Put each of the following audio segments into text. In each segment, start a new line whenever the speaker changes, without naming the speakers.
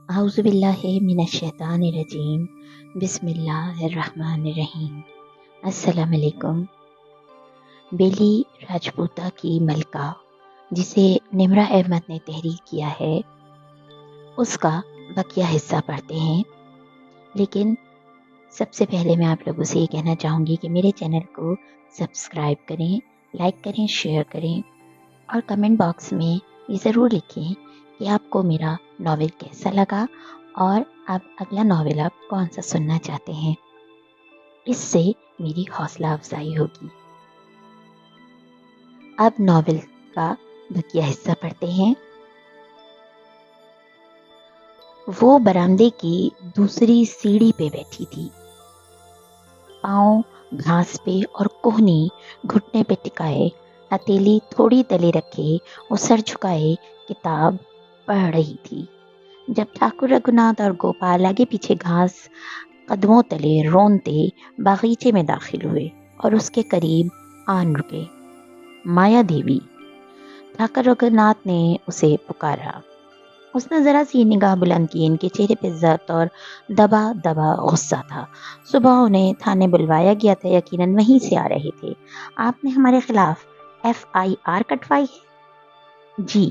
اعوذ باللہ من الشیطان الرجیم بسم اللہ الرحمن الرحیم۔ السلام علیکم۔ بیلی راجپوتا کی ملکہ جسے نمرہ احمد نے تحریر کیا ہے اس کا بقیہ حصہ پڑھتے ہیں، لیکن سب سے پہلے میں آپ لوگوں سے یہ کہنا چاہوں گی کہ میرے چینل کو سبسکرائب کریں، لائک کریں، شیئر کریں اور کمنٹ باکس میں یہ ضرور لکھیں کہ آپ کو میرا ناول کیسا لگا اور اب اگلا ناول آپ کون سا سننا چاہتے ہیں۔ اس سے میری حوصلہ افزائی ہوگی۔ اب ناول کا بقیہ حصہ پڑھتے ہیں۔ وہ برآمدے کی دوسری سیڑھی پہ بیٹھی تھی، پاؤں گھاس پہ اور کوہنی گھٹنے پہ ٹکائے، ہتھیلی تھوڑی تلے رکھے وہ سر جھکائے کتاب پڑھ رہی تھی، جب ٹھاکر رگھوناتھ اور گوپال آگے پیچھے گھاس قدموں تلے رونتے باغیچے میں داخل ہوئے اور اس کے قریب آن رکے۔ مایا دیوی، ٹھاکر رگھوناتھ نے اسے پکارا۔ اس نے ذرا سی نگاہ بلند کی، ان کے چہرے پہ ضبط اور دبا دبا غصہ تھا۔ صبح انہیں تھانے بلوایا گیا تھا، یقیناً وہیں سے آ رہے تھے۔ آپ نے ہمارے خلاف FIR کٹوائی ہے؟ جی،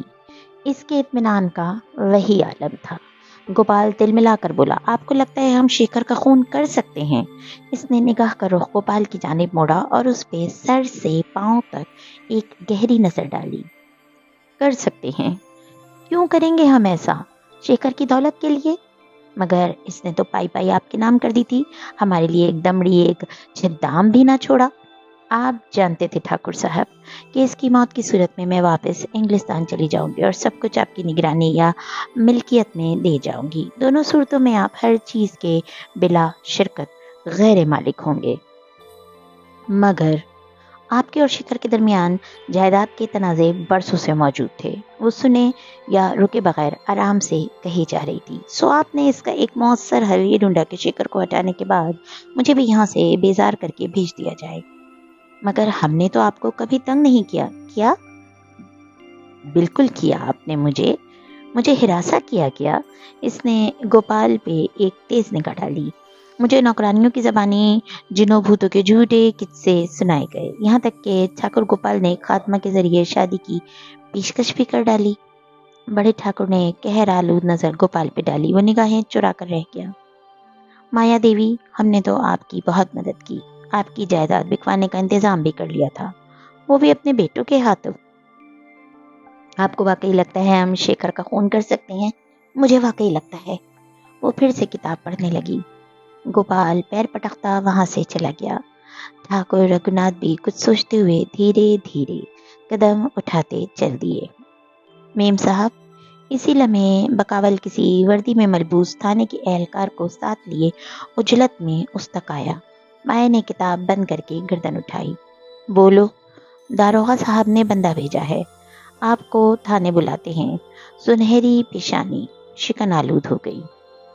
اس کے اطمینان کا وہی عالم تھا۔ گوپال تل ملا کر بولا، آپ کو لگتا ہے ہم شیکھر کا خون کر سکتے ہیں؟ اس نے نگاہ کا رخ گوپال کی جانب موڑا اور اس پہ سر سے پاؤں تک ایک گہری نظر ڈالی۔ کر سکتے ہیں؟ کیوں کریں گے ہم ایسا؟ شیکھر کی دولت کے لیے؟ مگر اس نے تو پائی پائی آپ کے نام کر دی تھی، ہمارے لیے ایک دمڑی ایک چھدام بھی نہ چھوڑا۔ آپ جانتے تھے ٹھاکر صاحب کہ اس کی موت کی صورت میں واپس انگلستان چلی جاؤں گی اور سب کچھ آپ کی نگرانی یا ملکیت میں دے جاؤں گی۔ دونوں صورتوں میں آپ ہر چیز کے بلا شرکت غیر مالک ہوں گے۔ مگر آپ کے اور شیکھر کے درمیان جائیداد کے تنازع برسوں سے موجود تھے، وہ سنے یا رکے بغیر آرام سے کہی جا رہی تھی۔ سو آپ نے اس کا ایک مؤثر حل یہ ڈھونڈا کہ شیکھر کو ہٹانے کے بعد مجھے بھی یہاں سے بیزار کر کے بھیج دیا جائے۔ مگر ہم نے تو آپ کو کبھی تنگ نہیں کیا۔ کیا؟ بالکل کیا آپ نے، مجھے ہراساں کیا گیا۔ اس نے گوپال پہ ایک تیز نگاہ ڈالی۔ مجھے نوکرانیوں کی زبانی جنوں بھوتوں کے جھوٹے قصے سنائے گئے، یہاں تک کہ ٹھاکر گوپال نے خاتمہ کے ذریعے شادی کی پیشکش بھی کر ڈالی۔ بڑے ٹھاکر نے قہر آلود نظر گوپال پہ ڈالی، وہ نگاہیں چرا کر رہ گیا۔ مایا دیوی، ہم نے تو آپ کی بہت مدد کی، آپ کی جائیداد بکوانے کا انتظام بھی کر لیا تھا، وہ بھی اپنے بیٹوں کے ہاتھوں۔ آپ کو واقعی لگتا ہے ہم شیکھر کا خون کر سکتے ہیں؟ مجھے واقعی لگتا ہے۔ وہ پھر سے کتاب پڑھنے لگی۔ گوپال پیر پٹکتا وہاں سے چلا گیا۔ ٹھاکر رگھوناتھ بھی کچھ سوچتے ہوئے دھیرے دھیرے قدم اٹھاتے چل دیے۔ میم صاحب، اسی لمحے بقاول کسی وردی میں ملبوس تھانے کے اہلکار کو ساتھ لیے اجلت میں اس تک آیا۔ مایا نے کتاب بند کر کے گردن اٹھائی۔ بولو، داروغہ صاحب نے بندہ بھیجا ہے، آپ کو تھانے بلاتے ہیں۔ سنہری پیشانی شکن آلود ہو گئی۔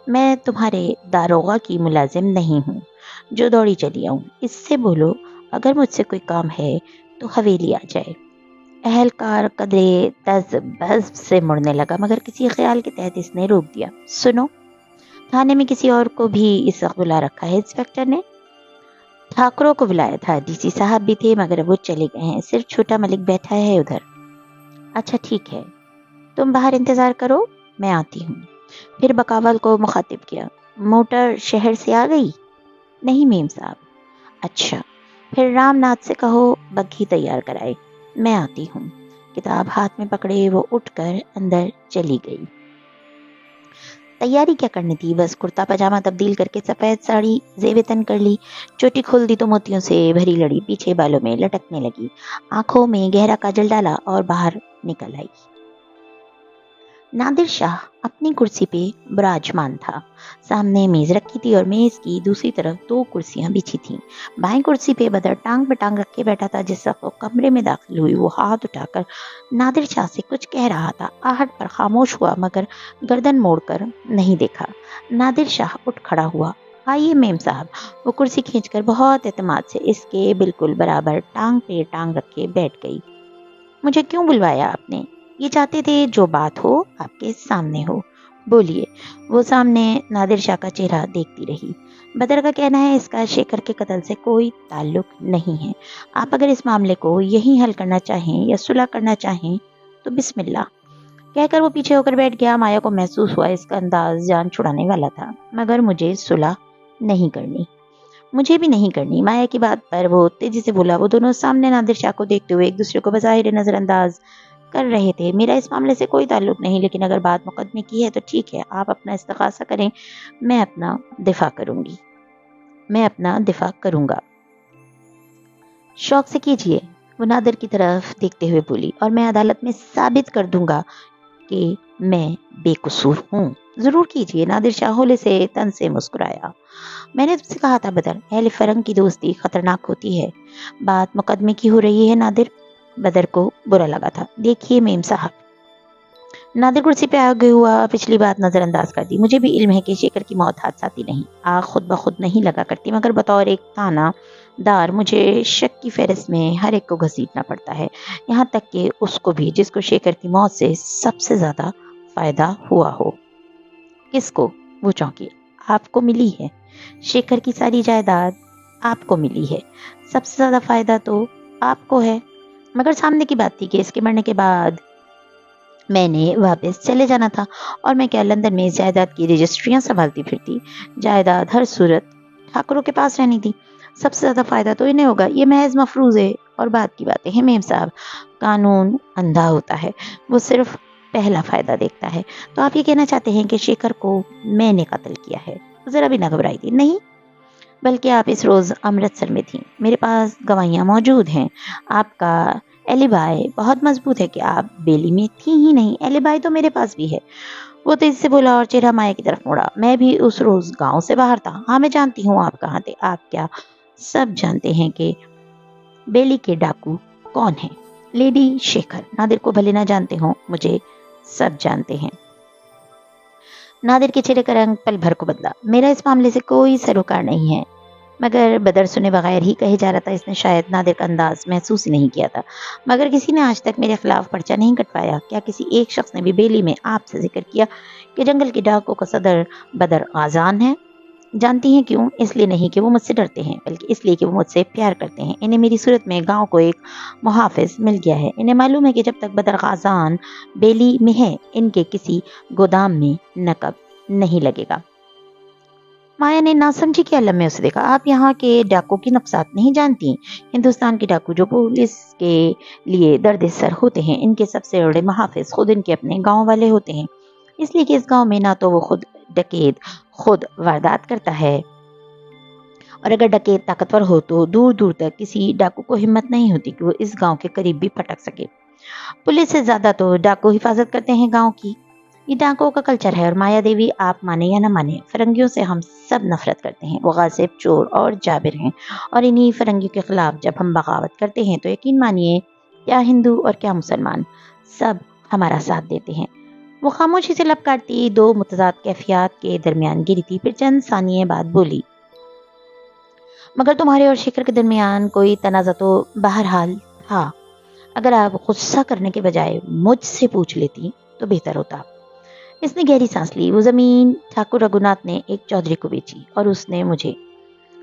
میں تمہارے داروغہ کی ملازم نہیں ہوں جو دوڑی چلی آؤں، اس سے بولو اگر مجھ سے کوئی کام ہے تو حویلی آ جائے۔ اہلکار قدرے تز بھز سے مڑنے لگا، مگر کسی خیال کے تحت اس نے روک دیا۔ سنو، تھانے میں کسی اور کو بھی اس وقت بلا رکھا ہے انسپکٹر نے؟ ٹھاکروں کو بلایا تھا، DC صاحب بھی تھے مگر وہ چلے گئے ہیں، صرف چھوٹا ملک بیٹھا ہے ادھر۔ اچھا ٹھیک ہے، تم باہر انتظار کرو، میں آتی ہوں۔ پھر بقاول کو مخاطب کیا، موٹر شہر سے آ گئی؟ نہیں میم صاحب۔ اچھا، پھر رام ناتھ سے کہو بگھی تیار کرائے، میں آتی ہوں۔ کتاب ہاتھ میں پکڑے وہ اٹھ کر اندر چلی گئی۔ تیاری کیا کرنی تھی، بس کرتا پاجامہ تبدیل کر کے سفید ساڑی زیب تن کر لی، چوٹی کھول دی تو موتیوں سے بھری لڑی پیچھے بالوں میں لٹکنے لگی، آنکھوں میں گہرا کاجل ڈالا اور باہر نکل آئی۔ نادر شاہ اپنی کرسی پہ براجمان تھا، سامنے میز رکھی تھی اور میز کی دوسری طرف 2 کرسیاں بچھی تھیں۔ بائیں کرسی پہ بدر ٹانگ پہ ٹانگ رکھ کے بیٹھا تھا۔ جس وقت وہ کمرے میں داخل ہوئی وہ ہاتھ اٹھا کر نادر شاہ سے کچھ کہہ رہا تھا، آہٹ پر خاموش ہوا مگر گردن موڑ کر نہیں دیکھا۔ نادر شاہ اٹھ کھڑا ہوا، آئیے میم صاحب۔ وہ کرسی کھینچ کر بہت اعتماد سے اس کے بالکل برابر ٹانگ پہ ٹانگ رکھ کے بیٹھ گئی۔ مجھے کیوں بلوایا آپ نے؟ یہ چاہتے تھے جو بات ہو آپ کے سامنے ہو، بولیے۔ وہ سامنے نادر شاہ کا چہرہ دیکھتی رہی۔ بدر کا کہنا ہے اس کا شیکھر کے قتل سے کوئی تعلق نہیں ہے۔ آپ اگر اس معاملے کو یہیں حل کرنا چاہیں یا صلح کرنا چاہیں تو بسم اللہ۔ کہہ کر وہ پیچھے ہو کر بیٹھ گیا۔ مایا کو محسوس ہوا اس کا انداز جان چھڑانے والا تھا، مگر مجھے صلح نہیں کرنی، مجھے بھی نہیں کرنی۔ مایا کی بات پر وہ تیزی سے بولا۔ وہ دونوں سامنے نادر شاہ کو دیکھتے ہوئے ایک دوسرے کو بظاہر نظر انداز کر رہے تھے۔ میرا اس معاملے سے کوئی تعلق نہیں، لیکن اگر بات مقدمے کی ہے تو ٹھیک ہے، آپ اپنا استغاثہ کریں، میں اپنا دفاع کروں گی، میں اپنا دفاع کروں گا۔ شوق سے کیجئے، وہ نادر کی طرف دیکھتے ہوئے بولی، اور میں عدالت میں ثابت کر دوں گا کہ میں بے قصور ہوں۔ ضرور کیجئے، نادر شاہ ہولے سے تن سے مسکرایا۔ میں نے تم سے کہا تھا بدر، اہل فرنگ کی دوستی خطرناک ہوتی ہے۔ بات مقدمے کی ہو رہی ہے نادر۔ بدر کو برا لگا تھا۔ دیکھیے میم صاحب، نادر کرسی پہ آگے ہوا، پچھلی بات نظر انداز کر دی۔ مجھے بھی علم ہے کہ شیکر کی موت حادثاتی نہیں، آگ خود بخود نہیں لگا کرتی، مگر بطور ایک تھانہ دار مجھے شک کی فہرست میں ہر ایک کو گھسیٹنا پڑتا ہے، یہاں تک کہ اس کو بھی جس کو شیکر کی موت سے سب سے زیادہ فائدہ ہوا ہو۔ کس کو؟ وہ چونکی۔ آپ کو ملی ہے، شیکر کی ساری جائیداد آپ کو ملی ہے، سب سے زیادہ فائدہ تو آپ کو ہے، مگر سامنے کی بات تھی کہ اس کے مرنے کے بعد میں نے واپس چلے جانا تھا، اور میں کیا لندن میں جائیداد کی رجسٹریاں سنبھالتی پھرتی؟ جائیداد ہر صورت ٹھاکروں کے پاس رہنی تھی، سب سے زیادہ فائدہ تو انہیں ہوگا۔ یہ محض مفروضے اور بات کی باتیں ہیں میم صاحب، قانون اندھا ہوتا ہے، وہ صرف پہلا فائدہ دیکھتا ہے۔ تو آپ یہ کہنا چاہتے ہیں کہ شیکر کو میں نے قتل کیا ہے؟ ذرا بھی نہ گھبرائی تھی۔ نہیں، بلکہ آپ اس روز امرتسر میں تھیں، میرے پاس گواہیاں موجود ہیں، آپ کا ایلیبائی بہت مضبوط ہے کہ آپ بیلی میں تھی ہی نہیں۔ ایلیبائی تو میرے پاس بھی ہے، وہ تیزی سے بولا اور چہرہ مایا کی طرف موڑا۔ میں بھی اس روز گاؤں سے باہر تھا۔ ہاں میں جانتی ہوں آپ کہاں تھے۔ آپ کیا سب جانتے ہیں کہ بیلی کے ڈاکو کون ہیں؟ لیڈی شیکھر۔ نادر کو بھلے نہ جانتے ہوں، مجھے سب جانتے ہیں۔ نادر کے چہرے کا رنگ پل بھر کو بدلا۔ میرا اس معاملے سے کوئی سروکار نہیں ہے، مگر بدر سنے بغیر ہی کہے جا رہا تھا۔ اس نے شاید نادر کا انداز محسوس ہی نہیں کیا تھا، مگر کسی نے آج تک میرے خلاف پرچہ نہیں کٹوایا۔ کیا کسی ایک شخص نے بھی بیلی میں آپ سے ذکر کیا کہ جنگل کے ڈاکو کا صدر بدر غازان ہے؟ جانتی ہیں کیوں؟ اس لیے نہیں کہ وہ مجھ سے ڈرتے ہیں، بلکہ اس لیے کہ وہ مجھ سے پیار کرتے ہیں۔ انہیں میری صورت میں گاؤں کو ایک محافظ مل گیا ہے۔ انہیں معلوم ہے کہ جب تک بدر غازان بیلی میں ہے، ان کے کسی گودام میں نقب نہیں لگے گا۔ مایا نے ناسمجھی کے عالم میں اسے دیکھا۔ آپ یہاں کے ڈاکو کی نفسات نہیں جانتی؟ ہندوستان کے ڈاکو جو پولیس کے لیے درد سر ہوتے ہیں، ان کے سب سے بڑے محافظ خود ان کے اپنے گاؤں والے ہوتے ہیں، اس لیے کہ اس گاؤں میں نہ تو وہ خود ڈکیت خود واردات کرتا ہے، اور اگر ڈکیت طاقتور ہو تو دور دور تک کسی ڈاکو کو ہمت نہیں ہوتی کہ وہ اس گاؤں کے قریب بھی پھٹک سکے۔ پولیس سے زیادہ تو ڈاکو حفاظت کرتے ہیں گاؤں کی، یہ ڈاکو کا کلچر ہے۔ اور مایا دیوی، آپ مانے یا نہ مانے، فرنگیوں سے ہم سب نفرت کرتے ہیں، وہ غاصب، چور اور جابر ہیں، اور انہی فرنگیوں کے خلاف جب ہم بغاوت کرتے ہیں تو یقین مانیے کیا ہندو اور کیا مسلمان سب ہمارا ساتھ دیتے ہیں۔ وہ خاموشی سے لب کاٹتی دو متضاد کیفیات کے درمیان گری تھی، پھر چند ثانیے بعد بولی، مگر تمہارے اور شیکر کے درمیان کوئی تنازع تو بہرحال تھا۔ اگر آپ غصہ کرنے کے بجائے مجھ سے پوچھ لیتی تو بہتر ہوتا۔ اس نے گہری سانس لی۔ وہ زمین ٹھاکر رگھوناتھ نے ایک چودھری کو بیچی، اور اس نے مجھے۔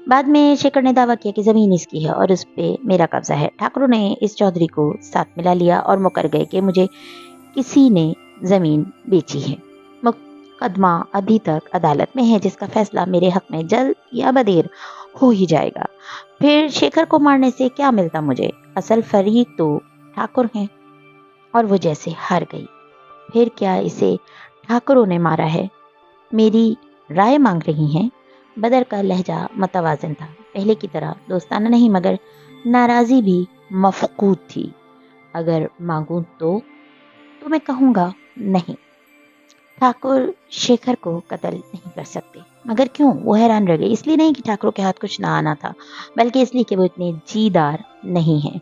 بعد میں شیکر نے دعویٰ کیا کہ زمین اس کی ہے اور اس پہ میرا قبضہ ہے۔ ٹھاکروں نے اس چودھری کو ساتھ ملا لیا اور مکر گئے کہ مجھے کسی نے زمین بیچی ہے۔ مقدمہ ابھی تک عدالت میں ہے، جس کا فیصلہ میرے حق میں جلد یا بدیر ہو ہی جائے گا۔ پھر شیکر کو مارنے سے کیا ملتا مجھے؟ اصل فریق تو ٹھاکر ہیں، اور وہ جیسے ہار گئی۔ پھر کیا اسے ٹھاکروں نے مارا ہے؟ میری رائے مانگ رہی ہیں؟ بدر کا لہجہ متوازن تھا، پہلے کی طرح دوستانہ نہیں، مگر ناراضی بھی مفقود تھی۔ اگر مانگوں تو میں کہوں گا نہیں، ٹھاکر شیکر کو قتل نہیں کر سکتے۔ مگر کیوں؟ وہ حیران رہ گئی۔ اس لیے نہیں کہ ٹھاکروں کے ہاتھ کچھ نہ آنا تھا، بلکہ اس لیے کہ وہ اتنے جیدار نہیں ہیں۔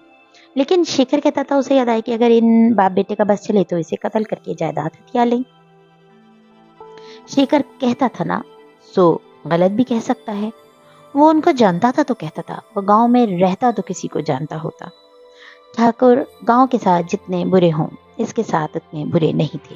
لیکن شیکر کہتا تھا، اسے یاد آئے کہ اگر ان باپ بیٹے کا بس چلے تو اسے قتل کر کے جائیداد ہتھیا لیں۔ شیکر کہتا تھا نا، سو غلط بھی کہہ سکتا ہے۔ وہ ان کو جانتا تھا تو کہتا تھا، وہ گاؤں میں رہتا تو کسی کو جانتا ہوتا۔ ٹھاکر گاؤں کے ساتھ جتنے برے ہوں، اس کے ساتھ اتنے برے نہیں تھے۔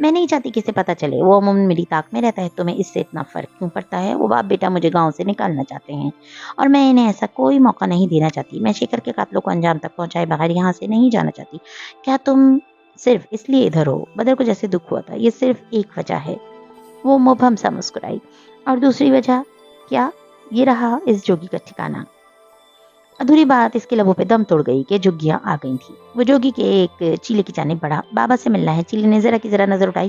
میں نہیں چاہتی کسی پتہ چلے، وہ عموماً میری طاق میں رہتا ہے، تمہیں اس سے اتنا فرق کیوں پڑتا ہے؟ وہ باپ بیٹا مجھے گاؤں سے نکالنا چاہتے ہیں اور میں انہیں ایسا کوئی موقع نہیں دینا چاہتی۔ میں شیکر کے قاتلوں کو انجام تک پہنچائے بغیر یہاں سے نہیں جانا چاہتی۔ کیا تم صرف اس لیے ادھر ہو؟ بدر کو جیسے دکھ ہوا تھا۔ یہ صرف ایک وجہ ہے۔ وہ مبہم سا مسکرائی۔ اور دوسری وجہ کیا؟ یہ رہا اس جوگی کا ٹھکانہ۔ ادھوری بات اس کے لبوں پہ دم توڑ گئی کہ جھگیاں آ گئی تھی۔ وہ جوگی کے ایک چیلے کی جانب بڑھا۔ بابا سے ملنا ہے۔ چیلے نے ذرا کی ذرا نظر اٹھائی۔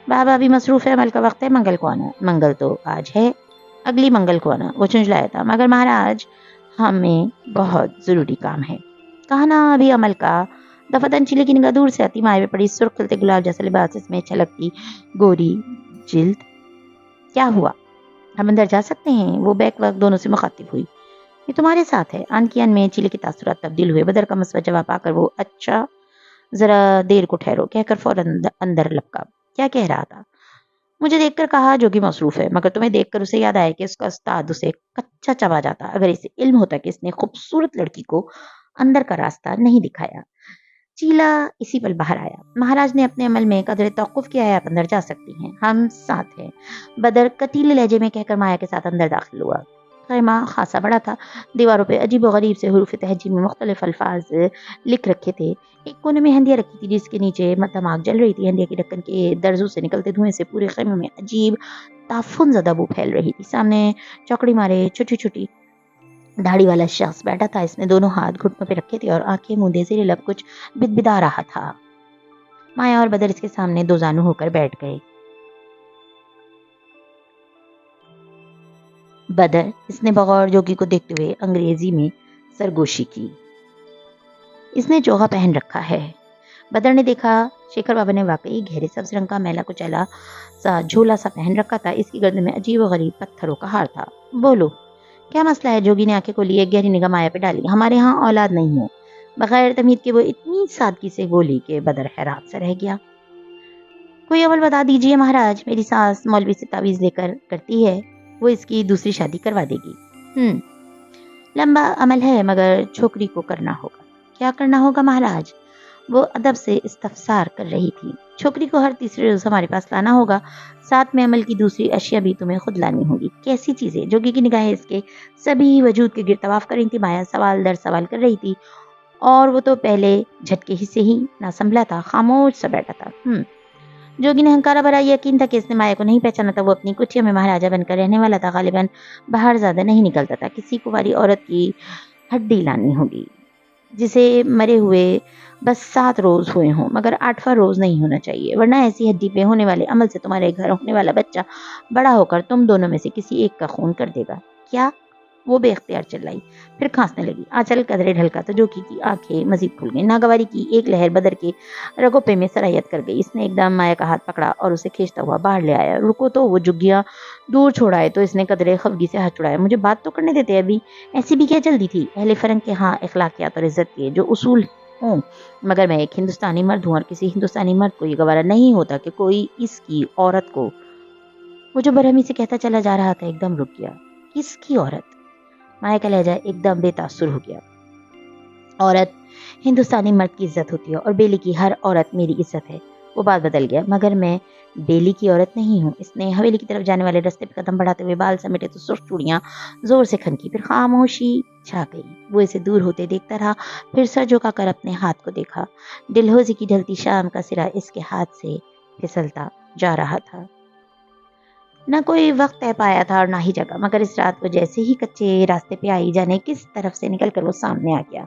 بابا بھی مصروف ہے، عمل کا وقت ہے، منگل کو آنا۔ منگل تو آج ہے، اگلی منگل کو آنا۔ وہ چنجلایا تھا، مگر مہاراج ہمیں بہت ضروری کام ہے۔ کہا نا ابھی عمل کا۔ دفعتاً چیلے کی نگاہ دور سے آتی مائع پہ پڑی، سرخ کھلتے گلاب جیسا لباس، اس میں چھلکتی گوری جلد۔ کیا ہوا؟ ہم اندر جا سکتے ہیں؟ وہ بیک وقت دونوں سے مخاطب ہوئی۔ یہ تمہارے ساتھ ہے۔ آن کی آن میں چیلے کے تاثرات تبدیل ہوئے۔ بدر کا مسود جواب پا کر وہ اچھا ذرا دیر کو ٹھہرو کہہ کر فوراً اندر لپکا۔ کیا کہہ رہا تھا؟ مجھے دیکھ کر کہا جوگی مصروف ہے، مگر تمہیں دیکھ کر اسے یاد آیا کہ اس کا استاد اسے کچا چبا جاتا اگر اسے علم ہوتا کہ اس نے خوبصورت لڑکی کو اندر کا راستہ نہیں دکھایا۔ چیلا اسی پل باہر آیا۔ مہاراج نے اپنے عمل میں قدر توقف کیا ہے، آپ اندر جا سکتی ہیں، ہم ساتھ ہیں۔ بدر قتیل لہجے میں کہہ کر مایا کے ساتھ اندر داخل ہوا۔ خیمہ خاصا بڑا تھا۔ دیواروں پہ عجیب و غریب سے حروف تہجی میں مختلف الفاظ لکھ رکھے تھے۔ ایک کونے میں ہندیاں رکھی تھی جس کے نیچے مدھم آگ جل رہی تھی۔ ہندیا کی ڈھکن کے درزوں سے نکلتے دھوئیں سے پورے خیمے میں عجیب تعفن زدہ بو پھیل رہی تھی۔ سامنے چوکڑی مارے چھوٹی چھوٹی داڑھی والا شخص بیٹھا تھا۔ اس نے دونوں ہاتھ گھٹنوں پہ رکھے تھے اور آنکھیں مودے زیر لب کچھ بدبدا رہا تھا۔ مایا اور بدر اس کے سامنے دو زانو ہو کر بیٹھ گئے۔ بدر، اس نے بغور جوگی کو دیکھتے ہوئے انگریزی میں سرگوشی کی۔ اس نے چوغا پہن رکھا ہے۔ بدر نے دیکھا شیکھر بابا نے واقعی گہرے سبز رنگ کا میلا کچیلا سا جھولا سا پہن رکھا تھا۔ اس کی گردن میں عجیب و غریب پتھروں کا ہار تھا۔ بولو کیا مسئلہ ہے؟ جوگی نے آنکھیں کھولی، ایک گہری نگاہ مایا پہ ڈالی۔ ہمارے ہاں اولاد نہیں ہے۔ بغیر تمہید کے وہ اتنی سادگی سے بولی کہ بدر حیران سے رہ گیا۔ کوئی عمل بتا دیجئے مہاراج، میری ساس مولوی سے تعویذ لے کر کرتی ہے، وہ اس کی دوسری شادی کروا دے گی۔ لمبا عمل ہے مگر چھوکری کو کرنا ہوگا۔ کیا کرنا ہوگا مہاراج؟ وہ ادب سے استفسار کر رہی تھی۔ چھوکری کو ہر تیسرے روز ہمارے پاس لانا ہوگا، ساتھ میں عمل کی دوسری اشیاء بھی تمہیں خود لانی ہوگی۔ کیسی چیزیں؟ جوگی کی نگاہیں اس کے سبھی وجود کے گرد طواف کر رہی تھی۔ مایا سوال در سوال کر رہی تھی اور وہ تو پہلے جھٹکے ہی سے ہی نہ سنبھلا تھا، خاموش سا بیٹھا تھا۔ جوگی نے ہنکارا بھرا یقین تھا کہ اس نے مایا کو نہیں پہچانا تھا۔ وہ اپنی کٹھیا میں مہاراجہ بن کر رہنے والا تھا، غالباً باہر زیادہ نہیں نکلتا تھا۔ کسی کنواری عورت کی ہڈی لانی ہوگی جسے مرے ہوئے بس 7 روز ہوئے ہوں، مگر 8واں روز نہیں ہونا چاہیے، ورنہ ایسی ہڈی پہ ہونے والے عمل سے تمہارے گھر ہونے والا بچہ بڑا ہو کر تم دونوں میں سے کسی ایک کا خون کر دے گا۔ کیا؟ وہ بے اختیار چلائی، پھر کھانسنے لگی۔ آنچل قدرے ڈھلکا تو جوگی کی آنکھیں مزید کھل گئیں۔ ناگواری کی ایک لہر بدر کے رگوپے میں سرایت کر گئی۔ اس نے ایک دم مایا کا ہاتھ پکڑا اور اسے کھینچتا ہوا باہر لے آیا۔ رکو تو، وہ جھگیاں دور چھوڑائے تو اس نے قدرے خفگی سے ہاتھ چھڑایا۔ مجھے بات تو کرنے دیتے ابھی، ایسی بھی کیا جلدی تھی؟ اہل فرنگ کے ہاں اخلاقیات اور عزت کے جو اصول ہوں، مگر میں ایک ہندوستانی مرد ہوں اور کسی ہندوستانی مرد کو یہ گوارا نہیں ہوتا کہ کوئی اس کی عورت کو۔ وہ جو برہمی سے کہتا چلا جا رہا تھا ایک دم رک گیا۔ کس کی عورت؟ مایا کا لہجہ ایک دم بے تاثر ہو گیا۔ عورت ہندوستانی مرد کی عزت ہوتی ہے اور بیلی کی ہر عورت میری عزت ہے۔ وہ بات بدل گیا، مگر میں بیلی کی عورت نہیں ہوں۔ اس نے حویلی کی طرف جانے والے رستے پہ قدم بڑھاتے ہوئے بال سمیٹے تو سرخ چوڑیاں زور سے کھنکی، پھر خاموشی چھا گئی۔ وہ اسے دور ہوتے دیکھتا رہا، پھر سر جھکا کر اپنے ہاتھ کو دیکھا۔ ڈلہوزی کی ڈھلتی شام کا سرا اس کے ہاتھ سے پھسلتا جا رہا تھا۔ نہ کوئی وقت طے پایا تھا اور نہ ہی جگہ، مگر اس رات وہ جیسے ہی کچے راستے پہ آئی، جانے کس طرف سے نکل کر وہ سامنے آ گیا۔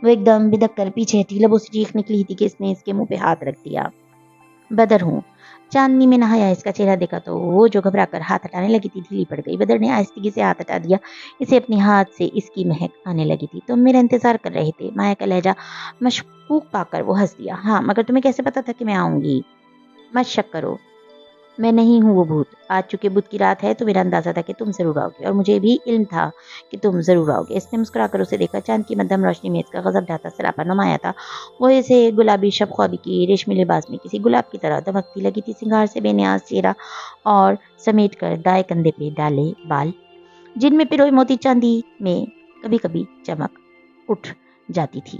وہ ایک دم بدک کر پیچھے ہٹی، لبوں سے چیخ نکلی تھی کہ اس نے اس کے منہ پہ ہاتھ رکھ دیا۔ بدر ہوں۔ چاندنی میں نہایا اس کا چہرہ دیکھا تو وہ جو گھبرا کر ہاتھ ہٹانے لگی تھی ڈھیلی پڑ گئی۔ بدر نے آہستگی سے ہاتھ ہٹا دیا، اسے اپنے ہاتھ سے اس کی مہک آنے لگی تھی۔ تم میرا انتظار کر رہے تھے؟ مایا کا لہجہ مشکوک پا کر وہ ہنس دیا۔ ہاں، مگر تمہیں کیسے پتا تھا کہ میں آؤں گی؟ مت شک کرو، میں نہیں ہوں وہ بھوت۔ آج چونکہ بدھ کی رات ہے تو میرا اندازہ تھا کہ تم ضرور آؤ گے، اور مجھے بھی علم تھا کہ تم ضرور آؤ گے۔ اس نے مسکرا کر اسے دیکھا۔ چاند کی مدھم روشنی میں اس کا غضب ڈھاتا سراپا نمایاں تھا۔ وہ اسے گلابی شب خوابی کی ریشمی لباس میں کسی گلاب کی طرح دمکتی لگی تھی۔ سنگار سے بے نیاز چہرہ اور سمیٹ کر دائیں کندھے پہ ڈالے بال، جن میں پروئے موتی چاندی میں کبھی کبھی چمک اٹھ جاتی تھی۔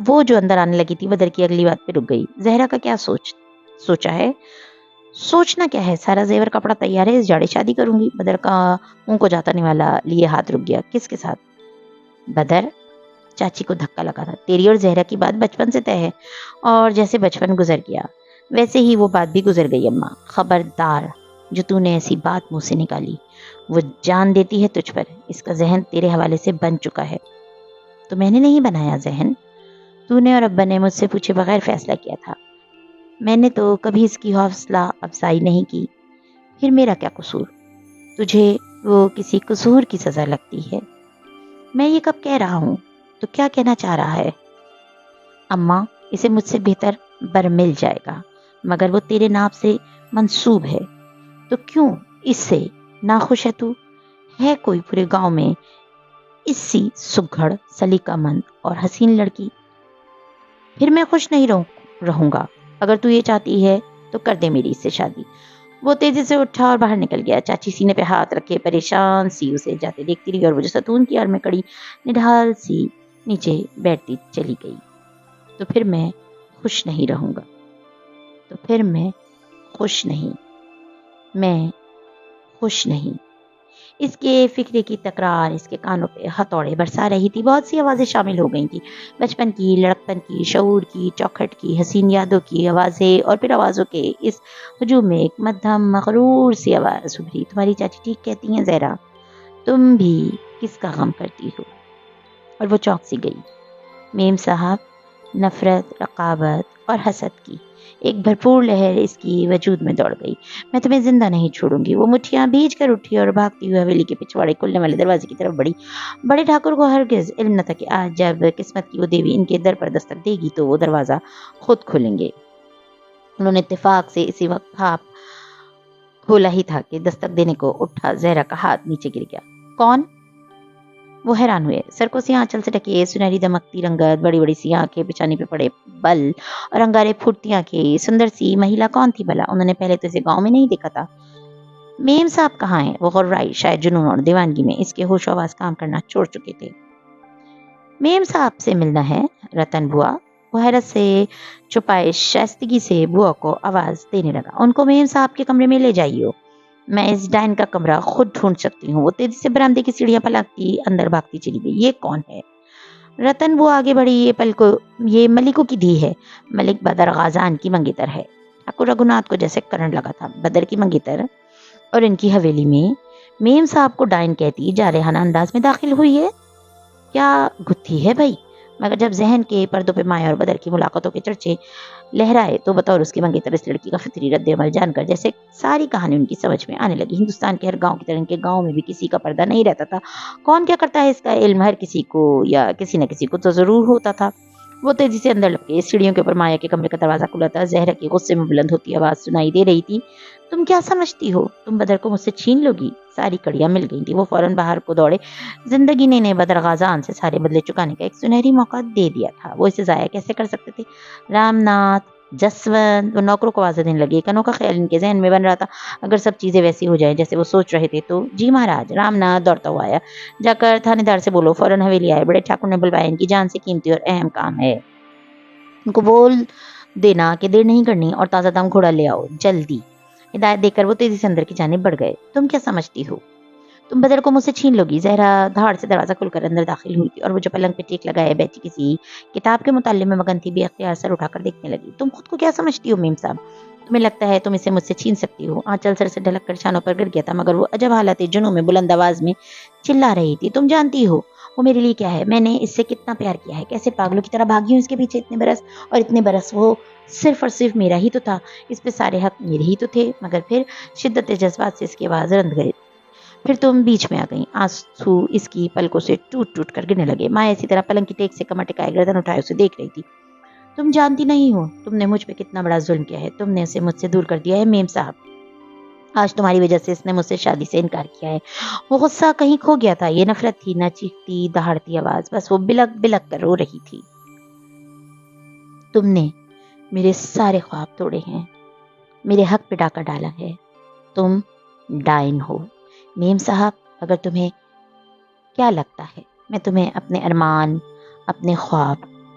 وہ جو اندر آنے لگی تھی بدر کی اگلی بات پہ رک گئی. زہرا کا کیا سوچا ہے؟ سوچنا کیا ہے، سارا زیور کپڑا تیار ہے، اس جاڑے شادی کروں گی. بدر کا منہ کو جاتا نہیں والا لیے ہاتھ رک گیا. کس کے ساتھ؟ بدر چاچی کو دھکا لگا تھا. تیری اور زہرا کی بات بچپن سے طے ہے، اور جیسے بچپن گزر گیا ویسے ہی وہ بات بھی گزر گئی. اماں خبردار، جو تو نے ایسی بات منہ سے نکالی وہ جان دیتی ہے تجھ پر. اس کا ذہن تیرے حوالے سے بن چکا ہے. تو میں نے نہیں بنایا ذہن، تو نے اور ابا نے مجھ سے پوچھے بغیر فیصلہ کیا تھا. میں نے تو کبھی اس کی حوصلہ افزائی نہیں کی. پھر میرا کیا قصور؟ تجھے وہ کسی قصور کی سزا لگتی ہے؟ میں یہ کب کہہ رہا ہوں؟ تو کیا کہنا چاہ رہا ہے؟ اماں اسے مجھ سے بہتر بر مل جائے گا، مگر وہ تیرے نام سے منسوب ہے. تو کیوں اس سے ناخوش ہے تو؟ ہے کوئی پورے گاؤں میں اس سی سگھڑ سلیقہ مند اور حسین لڑکی؟ پھر میں خوش نہیں رہوں گا. اگر تو یہ چاہتی ہے تو کر دے میری اس سے شادی. وہ تیزی سے اٹھا اور باہر نکل گیا. چاچی سینے پہ ہاتھ رکھے پریشان سی اسے جاتے دیکھتی رہی، اور وہ جو ستون کی آڑ میں کڑی نڈھال سی نیچے بیٹھتی چلی گئی. تو پھر میں خوش نہیں رہوں گا، تو پھر میں خوش نہیں. اس کے فکرے کی تکرار اس کے کانوں پہ ہتھوڑے برسا رہی تھی. بہت سی آوازیں شامل ہو گئی تھی، بچپن کی، لڑکپن کی، شعور کی، چوکھٹ کی، حسین یادوں کی آوازیں. اور پھر آوازوں کے اس ہجوم میں ایک مدھم مغرور سی آواز ابھری. تمہاری چاچی ٹھیک کہتی ہیں زہرا، تم بھی کس کا غم کرتی ہو؟ اور وہ چونک سی گئی. میم صاحب نفرت، رقابت اور حسد کی ایک بھرپور لہر اس کی وجود میں دوڑ گئی. میں تمہیں زندہ نہیں چھوڑوں گی. وہ مٹھیاں بھیج کر اٹھی اور بھاگتی ہوئی حویلی کے پچھواڑے کھلنے والے دروازے کی طرف بڑھی. بڑے ٹھاکر کو ہرگز علم نہ تھا کہ آج جب قسمت کی وہ دیوی ان کے در پر دستک دے گی تو وہ دروازہ خود کھولیں گے. انہوں نے اتفاق سے اسی وقت بھاپ کھولا ہی تھا کہ دستک دینے کو اٹھا زہرا کا ہاتھ نیچے گر گیا. کون؟ وہ حیران ہوئے. سر کو سی آنچل سے ڈھکے سنہری دمکتی رنگت، بڑی بڑی سی آنکھیں، بچھانے پہ پڑے بل اور انگارے پھوٹتی آنکھیں. سندر سی مہیلا کون تھی بھلا؟ انہوں نے پہلے تو اسے گاؤں میں نہیں دیکھا تھا. میم صاحب کہاں ہیں؟ وہ غرائی، شاید جنون اور دیوانگی میں اس کے ہوش و حواس کام کرنا چھوڑ چکے تھے. میم صاحب سے ملنا ہے رتن بوا؟ وہ حیرت سے چھپائے شائستگی سے بوا کو آواز دینے لگا. ان کو میم صاحب کے کمرے میں لے جائیے، میں اس ڈائن کا کمرہ خود ڈھونڈ سکتی ہوں. وہ تیزی سے برآمدے کی سیڑھیاں پلٹتی اندر بھاگتی چلی گئی. یہ کون ہے؟ رتن وہ آگے بڑھی. یہ ملکوں کی دھی ہے، ملک بدر غازان کی منگیتر ہے. ٹھاکر رگھوناتھ کو جیسے کرنٹ لگا تھا. بدر کی منگیتر اور ان کی حویلی میں میم صاحب کو ڈائن کہتی جارحانہ انداز میں داخل ہوئی ہے. کیا گتھی ہے بھائی؟ مگر جب ذہن کے پردوں پہ مایا اور بدر کی ملاقاتوں کے چرچے لہرائے تو بطور اس کی منگیتر اس لڑکی کا فطری رد عمل جان کر جیسے ساری کہانی ان کی سمجھ میں آنے لگی. ہندوستان کے ہر گاؤں کی طرح ان کے گاؤں میں بھی کسی کا پردہ نہیں رہتا تھا. کون کیا کرتا ہے اس کا علم ہر کسی کو یا کسی نہ کسی کو تو ضرور ہوتا تھا. وہ تیزی سے اندر لپکے. سیڑھیوں کے اوپر مایا کے کمرے کا دروازہ کھلا تھا. زہرا کی غصے میں بلند ہوتی آواز سنائی دے رہی تھی. تم کیا سمجھتی ہو تم بدر کو مجھ سے چھین لو گی؟ ساری کڑیاں مل گئی تھی. وہ فوراً باہر کو دوڑے. زندگی نے انہیں بدر غازان سے سارے بدلے چکانے کا ایک سنہری موقع دے دیا تھا. وہ اسے ضائع کیسے کر سکتے تھے؟ رام ناتھ، جسونت، وہ نوکروں کو آوازیں دینے لگے. ایک انوکھا خیال ان کے ذہن میں بن رہا تھا. اگر سب چیزیں ویسی ہو جائیں جیسے وہ سوچ رہے تھے تو؟ جی مہاراج. رام ناتھ دوڑتا ہوا آیا. جا کر تھانے دار سے بولو فوراً حویلی آئے. بڑے ٹھاکر نے بلوایا. ان کی جان سے قیمتی اور اہم کام ہے. ان کو بول دینا کہ دیر نہیں کرنی اور تازہ دم گھوڑا لے آؤ جلدی. ہدایت دے کر وہ تیزی سے اندر کی جانب بڑھ گئے. تم کیا سمجھتی ہو تم بدر کو مجھ سے چھین لو گی؟ زہرا دھاڑ سے دروازہ کھل کر اندر داخل ہوئی تھی اور وہ جو پلنگ پہ ٹیک لگائے بیٹھی کسی کتاب کے مطالعے میں مگن تھی بے اختیار سر اٹھا کر دیکھنے لگی. تم خود کو کیا سمجھتی ہو میم صاحب؟ تمہیں لگتا ہے تم اسے مجھ سے چھین سکتی ہو؟ آنچل سر سے ڈھلک کر شانوں پر گر گیا تھا مگر وہ عجب حالت جنوں میں بلند آواز میں چلا رہی تھی. تم جانتی ہو وہ میرے لیے کیا ہے؟ میں نے اس سے کتنا پیار کیا ہے، کیسے پاگلوں کی طرح بھاگی ہوں اس کے پیچھے اتنے برس اور اتنے برس. وہ صرف اور صرف میرا ہی تو تھا، اس پہ سارے حق میرے ہی تو تھے. مگر پھر شدت جذبات سے اس کی آواز رند گئی. پھر تم بیچ میں آ گئی. آنسو اس کی پلکوں سے ٹوٹ ٹوٹ کر گرنے لگے. ماں اسی طرح پلنگ کی ٹیک سے کمر ٹکائے گردن اٹھائے اسے دیکھ رہی تھی. تم جانتی نہیں ہو تم نے مجھ پہ کتنا بڑا ظلم کیا ہے. تم نے اسے مجھ سے دور کر دیا ہے میم صاحب. آج تمہاری وجہ سے اس نے مجھ سے شادی سے انکار کیا ہے. وہ غصہ کہیں کھو گیا تھا. یہ نفرت تھی نہ چیختی دہاڑتی آواز، بس وہ بلک بلک کر رو رہی تھی. تم نے میرے سارے خواب توڑے ہیں، میرے حق پہ ڈاکہ ڈالا ہے. تم ڈائن ہو میم صاحب. اگر تمہیں کیا لگتا ہے میں تمہیں اپنے ارمان، اپنے خواب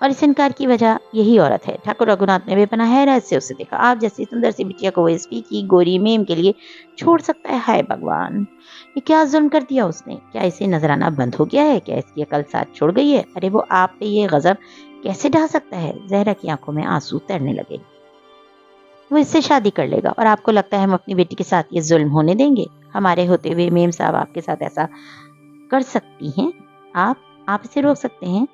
اور اس انکار کی وجہ یہی عورت ہے۔ ٹھاکر رگھوناتھ نے بے پناہ حیرت سے اسے دیکھا۔ آپ جیسی سندر سی بٹیا کو وہ ایس پی کی گوری میم کے لیے چھوڑ سکتا ہے؟ ہائے بھگوان، یہ کیا ظلم کر دیا اس نے؟ کیا اسے نظر آنا بند ہو گیا ہے؟ کیا اس کی عقل ساتھ چھوڑ گئی ہے؟ ارے وہ آپ پہ یہ غضب کیسے ڈھا سکتا ہے؟ زہرا کی آنکھوں میں آنسو تیرنے لگے۔ وہ اس سے شادی کر لے گا اور آپ کو لگتا ہے ہم اپنی بیٹی کے ساتھ یہ ظلم ہونے دیں گے؟ ہمارے ہوتے ہوئے میم صاحب آپ کے ساتھ ایسا کر سکتی ہیں؟ آپ اسے روک سکتے ہیں؟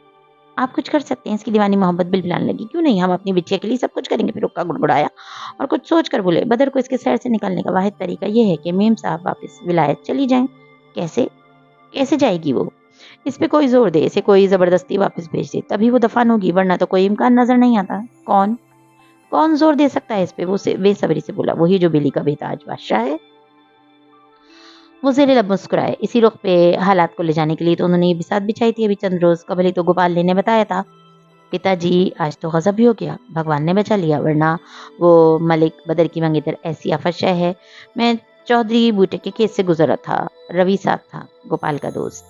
آپ کچھ کر سکتے ہیں؟ اس کی دیوانی محبت بل بلانے لگی۔ کیوں نہیں، ہم اپنی بچے کے لیے سب کچھ کریں گے۔ پھر رکا گڑگڑایا اور کچھ سوچ کر بولے، بدر کو اس کے سیر سے نکالنے کا واحد طریقہ یہ ہے کہ میم صاحب واپس ولایت چلی جائیں۔ کیسے جائے گی وہ؟ اس پہ کوئی زور دے، اسے کوئی زبردستی واپس بھیج دے، تبھی وہ دفن ہوگی، ورنہ تو کوئی امکان نظر نہیں آتا۔ کون زور دے سکتا ہے اس پہ؟ وہ بے صبری سے بولا۔ وہی جو بلی کا بےتاج بادشاہ ہے۔ وہ زیر لب مسکرائے۔ اسی رخ پہ حالات کو لے جانے کے لیے تو انہوں نے یہ بساط بچھائی تھی ابھی چند روز قبل ہی تو گوپال نے بتایا تھا۔ پتا جی آج تو غضب ہی ہو گیا، بھگوان نے بچا لیا، ورنہ وہ ملک بدر کی منگیتر ایسی آفت شے ہے۔ میں چودھری بوٹے کے کھیت سے گزر رہا تھا، روی صاحب تھا گوپال کا دوست،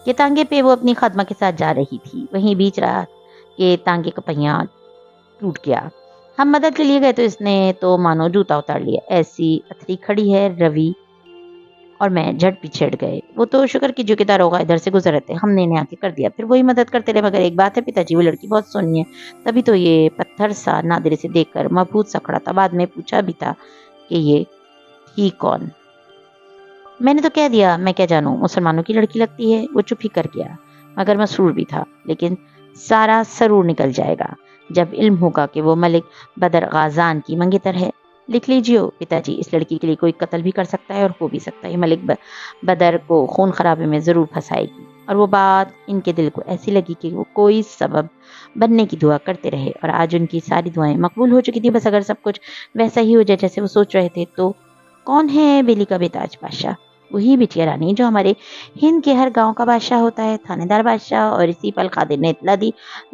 یہ تانگے پہ وہ اپنی خادمہ کے ساتھ جا رہی تھی، وہیں بیچ رہا کہ تانگے کا پہیہ ٹوٹ گیا۔ ہم مدد کے لیے گئے تو اس نے تو مانو جوتا اتار لیا، ایسی اتری کھڑی ہے۔ روی اور میں جھٹ پیچھڑ گئے۔ وہ تو شکر کی جو کہ داروغہ ادھر سے گزر رہے تھے، ہم نے انہیں آ کے کر دیا، پھر وہی مدد کرتے رہے۔ مگر ایک بات ہے پتا جی، وہ لڑکی بہت سونی ہے، تبھی تو یہ پتھر سا نادر سے دیکھ کر مبہوت سا کھڑا تھا۔ بعد میں پوچھا بھی تھا کہ یہ تھی کون۔ میں نے تو کہہ دیا میں کیا جانوں، مسلمانوں کی لڑکی لگتی ہے۔ وہ چپ ہی کر گیا، مگر مسرور بھی تھا، لیکن سارا سرور نکل جائے گا جب علم ہوگا کہ وہ ملک بدر غازان کی منگیتر ہے۔ لکھ لیجیے پتا جی، اس لڑکی کے لیے کوئی قتل بھی کر سکتا ہے اور ہو بھی سکتا ہے۔ یہ ملک بدر کو خون خرابے میں ضرور پھنسائے گی۔ اور وہ بات ان کے دل کو ایسی لگی کہ وہ کوئی سبب بننے کی دعا کرتے رہے، اور آج ان کی ساری دعائیں مقبول ہو چکی تھی۔ بس اگر سب کچھ ویسا ہی ہو جائے جیسے وہ سوچ رہے تھے تو کون ہے بیلی کا بےتاج بادشاہ؟ وہی بٹیا رانی جو ہمارے ہند کے ہر گاؤں کا بادشاہ ہوتا ہے، تھانے دار بادشاہ۔ اور اسی پل خادم نے اطلاع دی،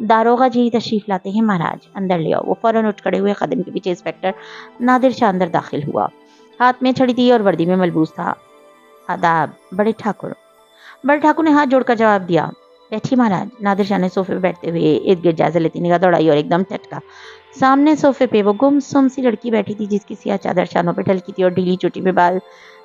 داروغہ جی تشریف لاتے ہیں مہاراج، اندر لے آؤ۔ وہ فوراً اٹھ کھڑے ہوئے، خادم کے پیچھے انسپکٹر نادر شاہ اندر داخل ہوا، ہاتھ میں چھڑی تھی اور وردی میں ملبوس تھا۔ آداب بڑے ٹھاکر نے ہاتھ جوڑ کر جواب دیا۔ بیٹھی مہاراج۔ نادر شاہ نے صوفے پہ بیٹھتے ہوئے ارد گرد جائزہ لیتی نگاہ دوڑائی اور ایک دم ٹھٹکا۔ سامنے صوفے پہ وہ گمسم سی لڑکی بیٹھی تھی جس کی سیاہ چادر شانوں پہ ڈھلکی تھی اور ڈھیلی چوٹی میں بال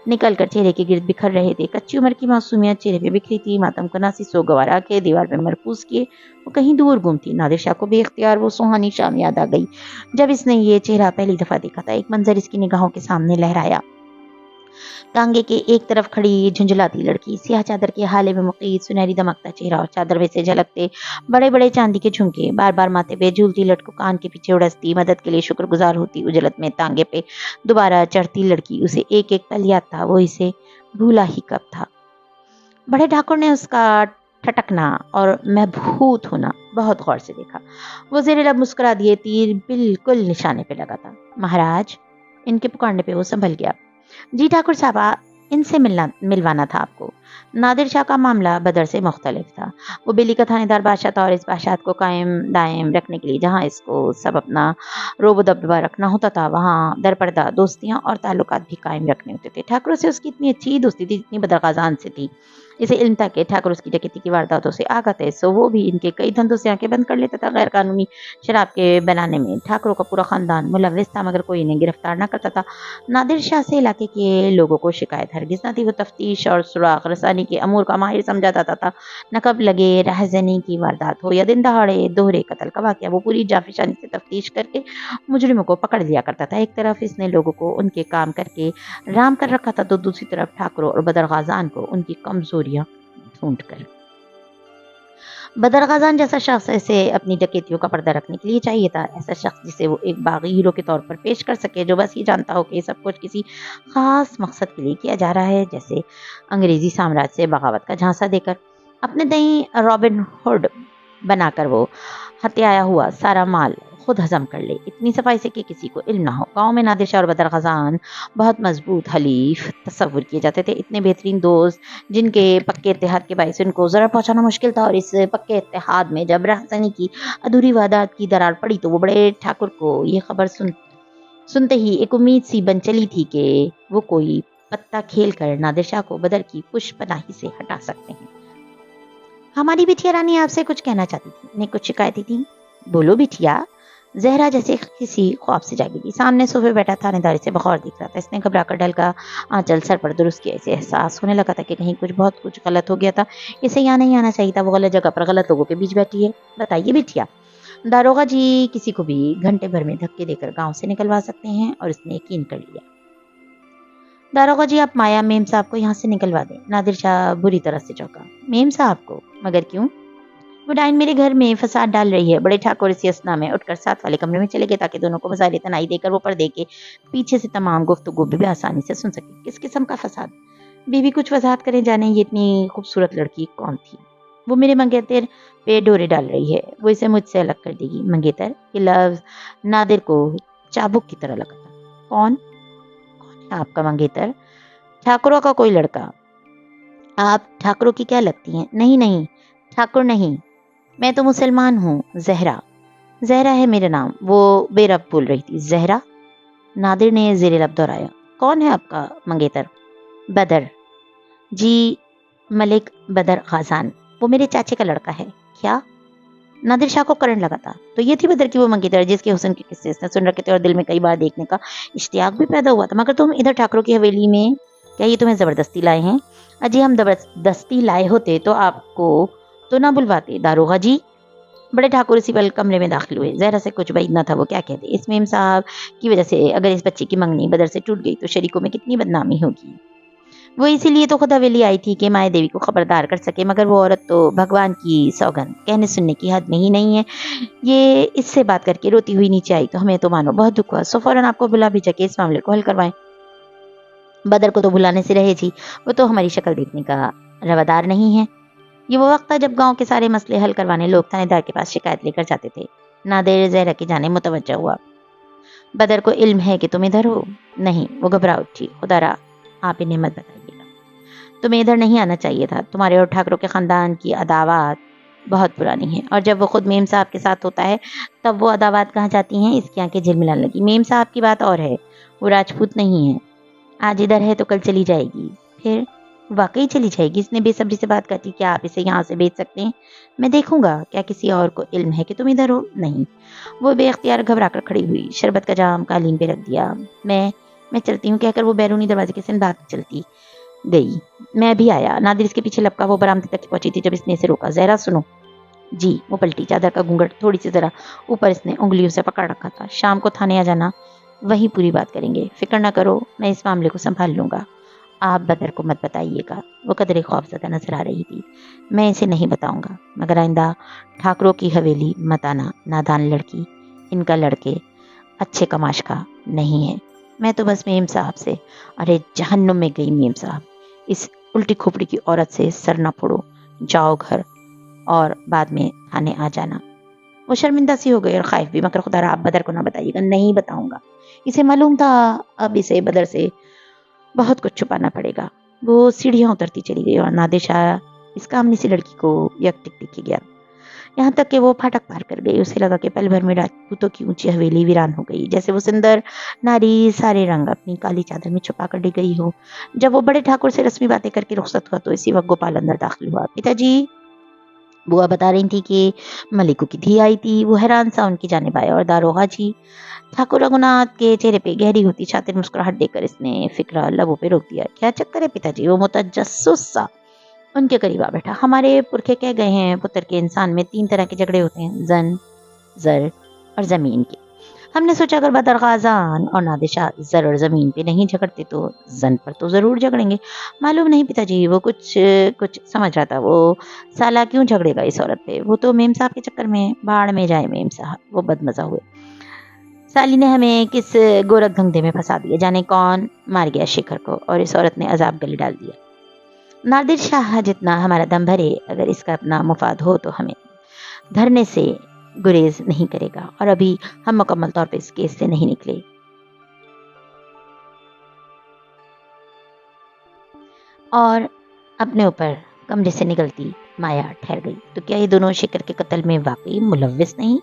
نکل کر چہرے کے گرد بکھر رہے تھے۔ کچی عمر کی معصومیت چہرے پہ بکھری تھی، ماتم کناسی سوگوار آنکھیں دیوار پہ مرکوز کیے وہ کہیں دور گم تھی۔ نادر شاہ کو بے اختیار وہ سہانی شام یاد آ گئی جب اس نے یہ چہرہ پہلی دفعہ دیکھا تھا۔ ایک منظر اس کی نگاہوں کے سامنے لہرایا۔ تانگے کے ایک طرف کھڑی جھنجھلاتی لڑکی، سیاہ چادر کے حالے میں مقید، سنہری دمکتا چہرہ اور چادر میں سے جھلکتے بڑے بڑے چاندی کے جھمکے، بار بار ماتھے پہ جھولتی لٹکو، کان کے پیچھے اڑستی، مدد کے لیے شکر گزار ہوتی اجلت میں تانگے پہ دوبارہ چڑھتی لڑکی۔ اسے ایک ایک پل یاد تھا، وہ اسے بھولا ہی کب تھا۔ بڑے ٹھاکر نے اس کا ٹھٹکنا اور مبہوت ہونا بہت غور سے دیکھا۔ وہ زیر لب مسکرا دیے، تیر بالکل نشانے پہ لگا تھا۔ مہاراج، ان کے پکارنے پہ وہ سنبھل گیا۔ جی ٹھاکر صاحبہ، ان سے ملوانا تھا آپ کو۔ نادر شاہ کا معاملہ بدر سے مختلف تھا۔ وہ بیلی کا تھانے دار بادشاہ تھا اور اس بادشاہت کو قائم دائم رکھنے کے لیے جہاں اس کو سب اپنا روب و دبدبہ رکھنا ہوتا تھا، وہاں در پردہ دوستیاں اور تعلقات بھی قائم رکھنے ہوتے تھے۔ ٹھاکروں سے اس کی اتنی اچھی دوستی تھی جتنی بدر غازان سے تھی۔ اسے علم تھا کہ ٹھاکر اس کی ڈکیتی کی وارداتوں سے آگاہ ہے، سو وہ بھی ان کے کئی دھندوں سے آنکھیں بند کر لیتا تھا۔ غیر قانونی شراب کے بنانے میں ٹھاکروں کا پورا خاندان ملوث تھا، مگر کوئی انہیں گرفتار نہ کرتا تھا۔ نادر شاہ سے علاقے کے لوگوں کو شکایت ہرگز نہ تھی۔ وہ تفتیش اور سراغ رسانی کے امور کا ماہر سمجھا جاتا تھا۔ نقب لگے رہزنی کی واردات ہو یا دن دہاڑے دوہرے قتل کا واقعہ، وہ پوری جانفشانی سے تفتیش کر کے مجرموں کو پکڑ لیا کرتا تھا۔ ایک طرف اس نے لوگوں کو ان کے کام کر کے رام کر رکھا تھا تو دوسری طرف ٹھاکروں اور بدر غازان کو ان کی کمزوریاں ڈھونڈ کر۔ بدر غازان جیسا شخص اسے اپنی ڈکیتیوں کا پردہ رکھنے کے لیے چاہیے تھا، ایسا شخص جسے وہ ایک باغی ہیرو کے طور پر پیش کر سکے، جو بس یہ جانتا ہو کہ یہ سب کچھ کسی خاص مقصد کے لیے کیا جا رہا ہے، جیسے انگریزی سامراج سے بغاوت کا جھانسا دے کر اپنے دائیں رابن ہوڈ بنا کر وہ ہتھیایا ہوا سارا مال خود ہضم کر لے، اتنی صفائی سے کہ کسی کو علم نہ ہو۔ گاؤں میں نادر شاہ اور بدر غازان بہت مضبوط حلیف تصور کیے جاتے تھے، اتنے بہترین دوست جن کے پکے اتحاد کے باعث ان کو ضرر پہنچانا مشکل تھا۔ اور اس پکے اتحاد میں جب رہزنی کی ادھوری وعدات کی درار پڑی تو وہ بڑے ٹھاکر کو یہ خبر سنتے ہی ایک امید سی بن چلی تھی کہ وہ کوئی پتہ کھیل کر نادر شاہ کو بدر کی پش پناہی سے ہٹا سکتے ہیں۔ ہماری بٹھیا رانی آپ سے کچھ کہنا چاہتی تھی، نے کچھ شکایتیں تھی؟ بولو بٹھیا۔ زہرا جیسے کسی خواب سے جاگی تھی، سامنے صوفے بیٹھا تھانے داری سے بخور دکھ رہا تھا۔ اس نے گھبرا کر ڈل کا آنچل سر پر درست کیا، اسے احساس ہونے لگا تھا کہ کہیں بہت کچھ غلط ہو گیا تھا، اسے یہاں نہیں آنا چاہیے تھا، وہ غلط جگہ پر غلط لوگوں کے بیچ بیٹھی ہے۔ بتائیے بٹھیا، داروغہ جی کسی کو بھی گھنٹے بھر میں دھکے دے کر گاؤں سے نکلوا سکتے ہیں، اور اس نے یقین کر لیا۔ داروغہ جی آپ مایا میم صاحب کو یہاں سے نکلوا دیں۔ نادر شاہ بری طرح سے چونکا۔ میم صاحب کو؟ مگر کیوں؟ وہ ڈائن میرے گھر میں فساد ڈال رہی ہے۔ بڑے ٹھاکر اسی اسنا میں اٹھ کر ساتھ والے کمرے میں چلے گئے تاکہ دونوں کو وسائل تنہائی دے کر وہ پردے کے پیچھے سے تمام گفتگو بھی آسانی سے سن سکے۔ کس قسم کا فساد؟ بیوی کچھ وضاحت کریں، جانے یہ اتنی خوبصورت لڑکی کون تھی؟ وہ میرے منگیتر پہ ڈورے ڈال رہی ہے، وہ اسے مجھ سے الگ کر دے گی۔ منگیتر؟ یہ لفظ نادر کو چابک کی طرح لگا تھا۔ کون ہے آپ کا منگیتر؟ ٹھاکروں کا کوئی لڑکا۔ آپ ٹھاکروں کی کیا لگتی ہیں؟ نہیں، ٹھاکر نہیں، میں تو مسلمان ہوں۔ زہرا ہے میرا نام۔ وہ بے رب بول رہی تھی۔ زہرا؟ نادر نے زیر لب دہرایا۔ کون ہے آپ کا منگیتر؟ بدر جی، ملک بدر غازان، وہ میرے چاچے کا لڑکا ہے۔ کیا؟ نادر شاہ کو کرنٹ لگا تھا۔ تو یہ تھی بدر کی وہ منگیتر جس کے حسن کے قصے اس نے سن رکھے تھے اور دل میں کئی بار دیکھنے کا اشتیاق بھی پیدا ہوا تھا۔ مگر تم ادھر ٹھاکروں کی حویلی میں، کیا یہ تمہیں زبردستی لائے ہیں؟ اجی ہم زبردستی لائے ہوتے تو آپ کو تو نہ بلواتے داروغہ جی۔ بڑے ٹھاکر اسی پل کمرے میں داخل ہوئے۔ زہرا سے کچھ بعید نہ تھا وہ کیا کہتے۔ اس میم صاحب کی وجہ سے اگر اس بچے کی منگنی بدر سے ٹوٹ گئی تو شریکوں میں کتنی بدنامی ہوگی۔ وہ اسی لیے تو خود حویلی آئی تھی کہ مائے دیوی کو خبردار کر سکے، مگر وہ عورت تو بھگوان کی سوگن کہنے سننے کی حد میں ہی نہیں ہے۔ یہ اس سے بات کر کے روتی ہوئی نیچے آئی تو ہمیں تو مانو بہت دکھ ہوا، سو فوراً آپ کو بلا بھیجا کہ اس معاملے کو حل کروائیں۔ بدر کو تو بلانے سے رہے جی، وہ تو ہماری شکل دیکھنے کا روادار نہیں ہے۔ یہ وہ وقت تھا جب گاؤں کے سارے مسئلے حل کروانے لوگ تھانے دار کے پاس شکایت لے کر جاتے تھے۔ نادر زہرا کی جانب متوجہ ہوا۔ بدر کو علم ہے کہ تم ادھر ہو؟ نہیں، وہ گھبرا اٹھی۔ خدا را آپ انہیں مت بتائیے گا، تمہیں ادھر نہیں آنا چاہیے تھا۔ تمہارے اور ٹھاکروں کے خاندان کی عداوات بہت پرانی ہے، اور جب وہ خود میم صاحب کے ساتھ ہوتا ہے تب وہ عداوات کہاں جاتی ہیں؟ اس کی آنکھیں جھلملانے لگی۔ میم صاحب کی بات اور ہے، وہ راجپوت نہیں ہے۔ آج ادھر ہے تو کل چلی جائے گی۔ پھر واقعی چلی جائے گی؟ اس نے بے صبری سے بات کرتی۔ کیا آپ اسے یہاں سے بھیج سکتے ہیں؟ میں دیکھوں گا۔ کیا کسی اور کو علم ہے کہ تم ادھر ہو؟ نہیں۔ وہ بے اختیار گھبرا کر کھڑی ہوئی، شربت کا جام قالین پہ رکھ دیا۔ میں چلتی ہوں کہہ کر وہ بیرونی دروازے کے سن بات چلتی گئی۔ میں بھی آیا۔ نادر اس کے پیچھے لپکا، وہ برآمدے تک پہنچی تھی جب اس نے اسے روکا۔ زہرا سنو۔ جی۔ وہ پلٹی، چادر کا گھونگھٹ تھوڑی سی ذرا اوپر اس نے انگلیوں سے پکڑ رکھا تھا۔ شام کو تھانے آ جانا، وہی پوری بات کریں گے۔ فکر نہ کرو، میں اس معاملے کو سنبھال لوں گا۔ آپ بدر کو مت بتائیے گا۔ وہ قدرے خوفزدہ نظر آ رہی تھی۔ میں اسے نہیں بتاؤں گا، مگر آئندہ ٹھاکروں کی حویلی مت آنا۔ نادان لڑکی، ان کا لڑکے اچھے کماش کا نہیں ہے۔ میں تو بس میم صاحب سے، ارے جہنم میں گئی میم صاحب، اس الٹی کھوپڑی کی عورت سے سر نہ پھوڑو۔ جاؤ گھر اور بعد میں تھانے آ جانا۔ وہ شرمندہ سی ہو گئی اور خائف بھی، مگر خدا را آپ بدر کو نہ بتائیے گا۔ نہیں بتاؤں گا۔ اسے معلوم تھا اب اسے بدر سے بہت کچھ چھپانا پڑے گا۔ وہ سیڑھیاں اترتی چلی گئی اور نادر شاہ اس کامنی سی لڑکی کو یک ٹک ٹک گیا، یہاں تک کہ وہ پھاٹک پار کر گئی۔ اسے لگا کہ پل بھر میں راجپوتوں کی اونچی حویلی ویران ہو گئی، جیسے وہ سندر ناری سارے رنگ اپنی کالی چادر میں چھپا کر ڈگ گئی ہو۔ جب وہ بڑے ٹھاکر سے رسمی باتیں کر کے رخصت ہوا تو اسی وقت گوپال اندر داخل ہوا۔ پتا جی، بوا بتا رہی تھی کہ ملکو کی دھی آئی تھی۔ وہ حیران سا ان کی جانب آیا، اور داروغہ جی؟ ٹھاکر رگھوناتھ کے چہرے پہ گہری ہوتی شاطر مسکراہٹ دے کر اس نے فکرہ لبوں پہ روک دیا۔ کیا چکر ہے پتا جی؟ وہ متجسس سا ان کے قریب آ بیٹھا۔ ہمارے پرکھے کہہ گئے ہیں پتر کے انسان میں 3 طرح کے جھگڑے ہوتے ہیں، زن، زر اور زمین کے۔ ہم نے سوچا اگر بدر غازان اور نادر شاہ زر اور زمین پہ نہیں جھگڑتے تو زن پر تو ضرور جھگڑیں گے۔ معلوم نہیں پتا جی، وہ کچھ سمجھ رہا تھا۔ وہ سالہ کیوں جھگڑے گا اس عورت پہ؟ وہ تو میم صاحب کے چکر میں باڑ میں جائے میم صاحب، وہ بدمزہ ہوئے۔ سالی نے ہمیں کس گورکھ دھندے میں پھنسا دیا، جانے کون مار گیا شیکھر کو، اور اس عورت نے عذاب گلے ڈال دیا۔ نادر شاہ جتنا ہمارا دم بھرے، اگر اس کا اپنا مفاد ہو تو ہمیں دھرنے سے گریز نہیں کرے گا، اور ابھی ہم مکمل طور پہ اس کیس سے نہیں نکلے۔ اور اپنے اوپر کمرے سے نکلتی مایا ٹھہر گئی۔ تو کیا یہ دونوں شیکر کے قتل میں واقعی ملوث نہیں؟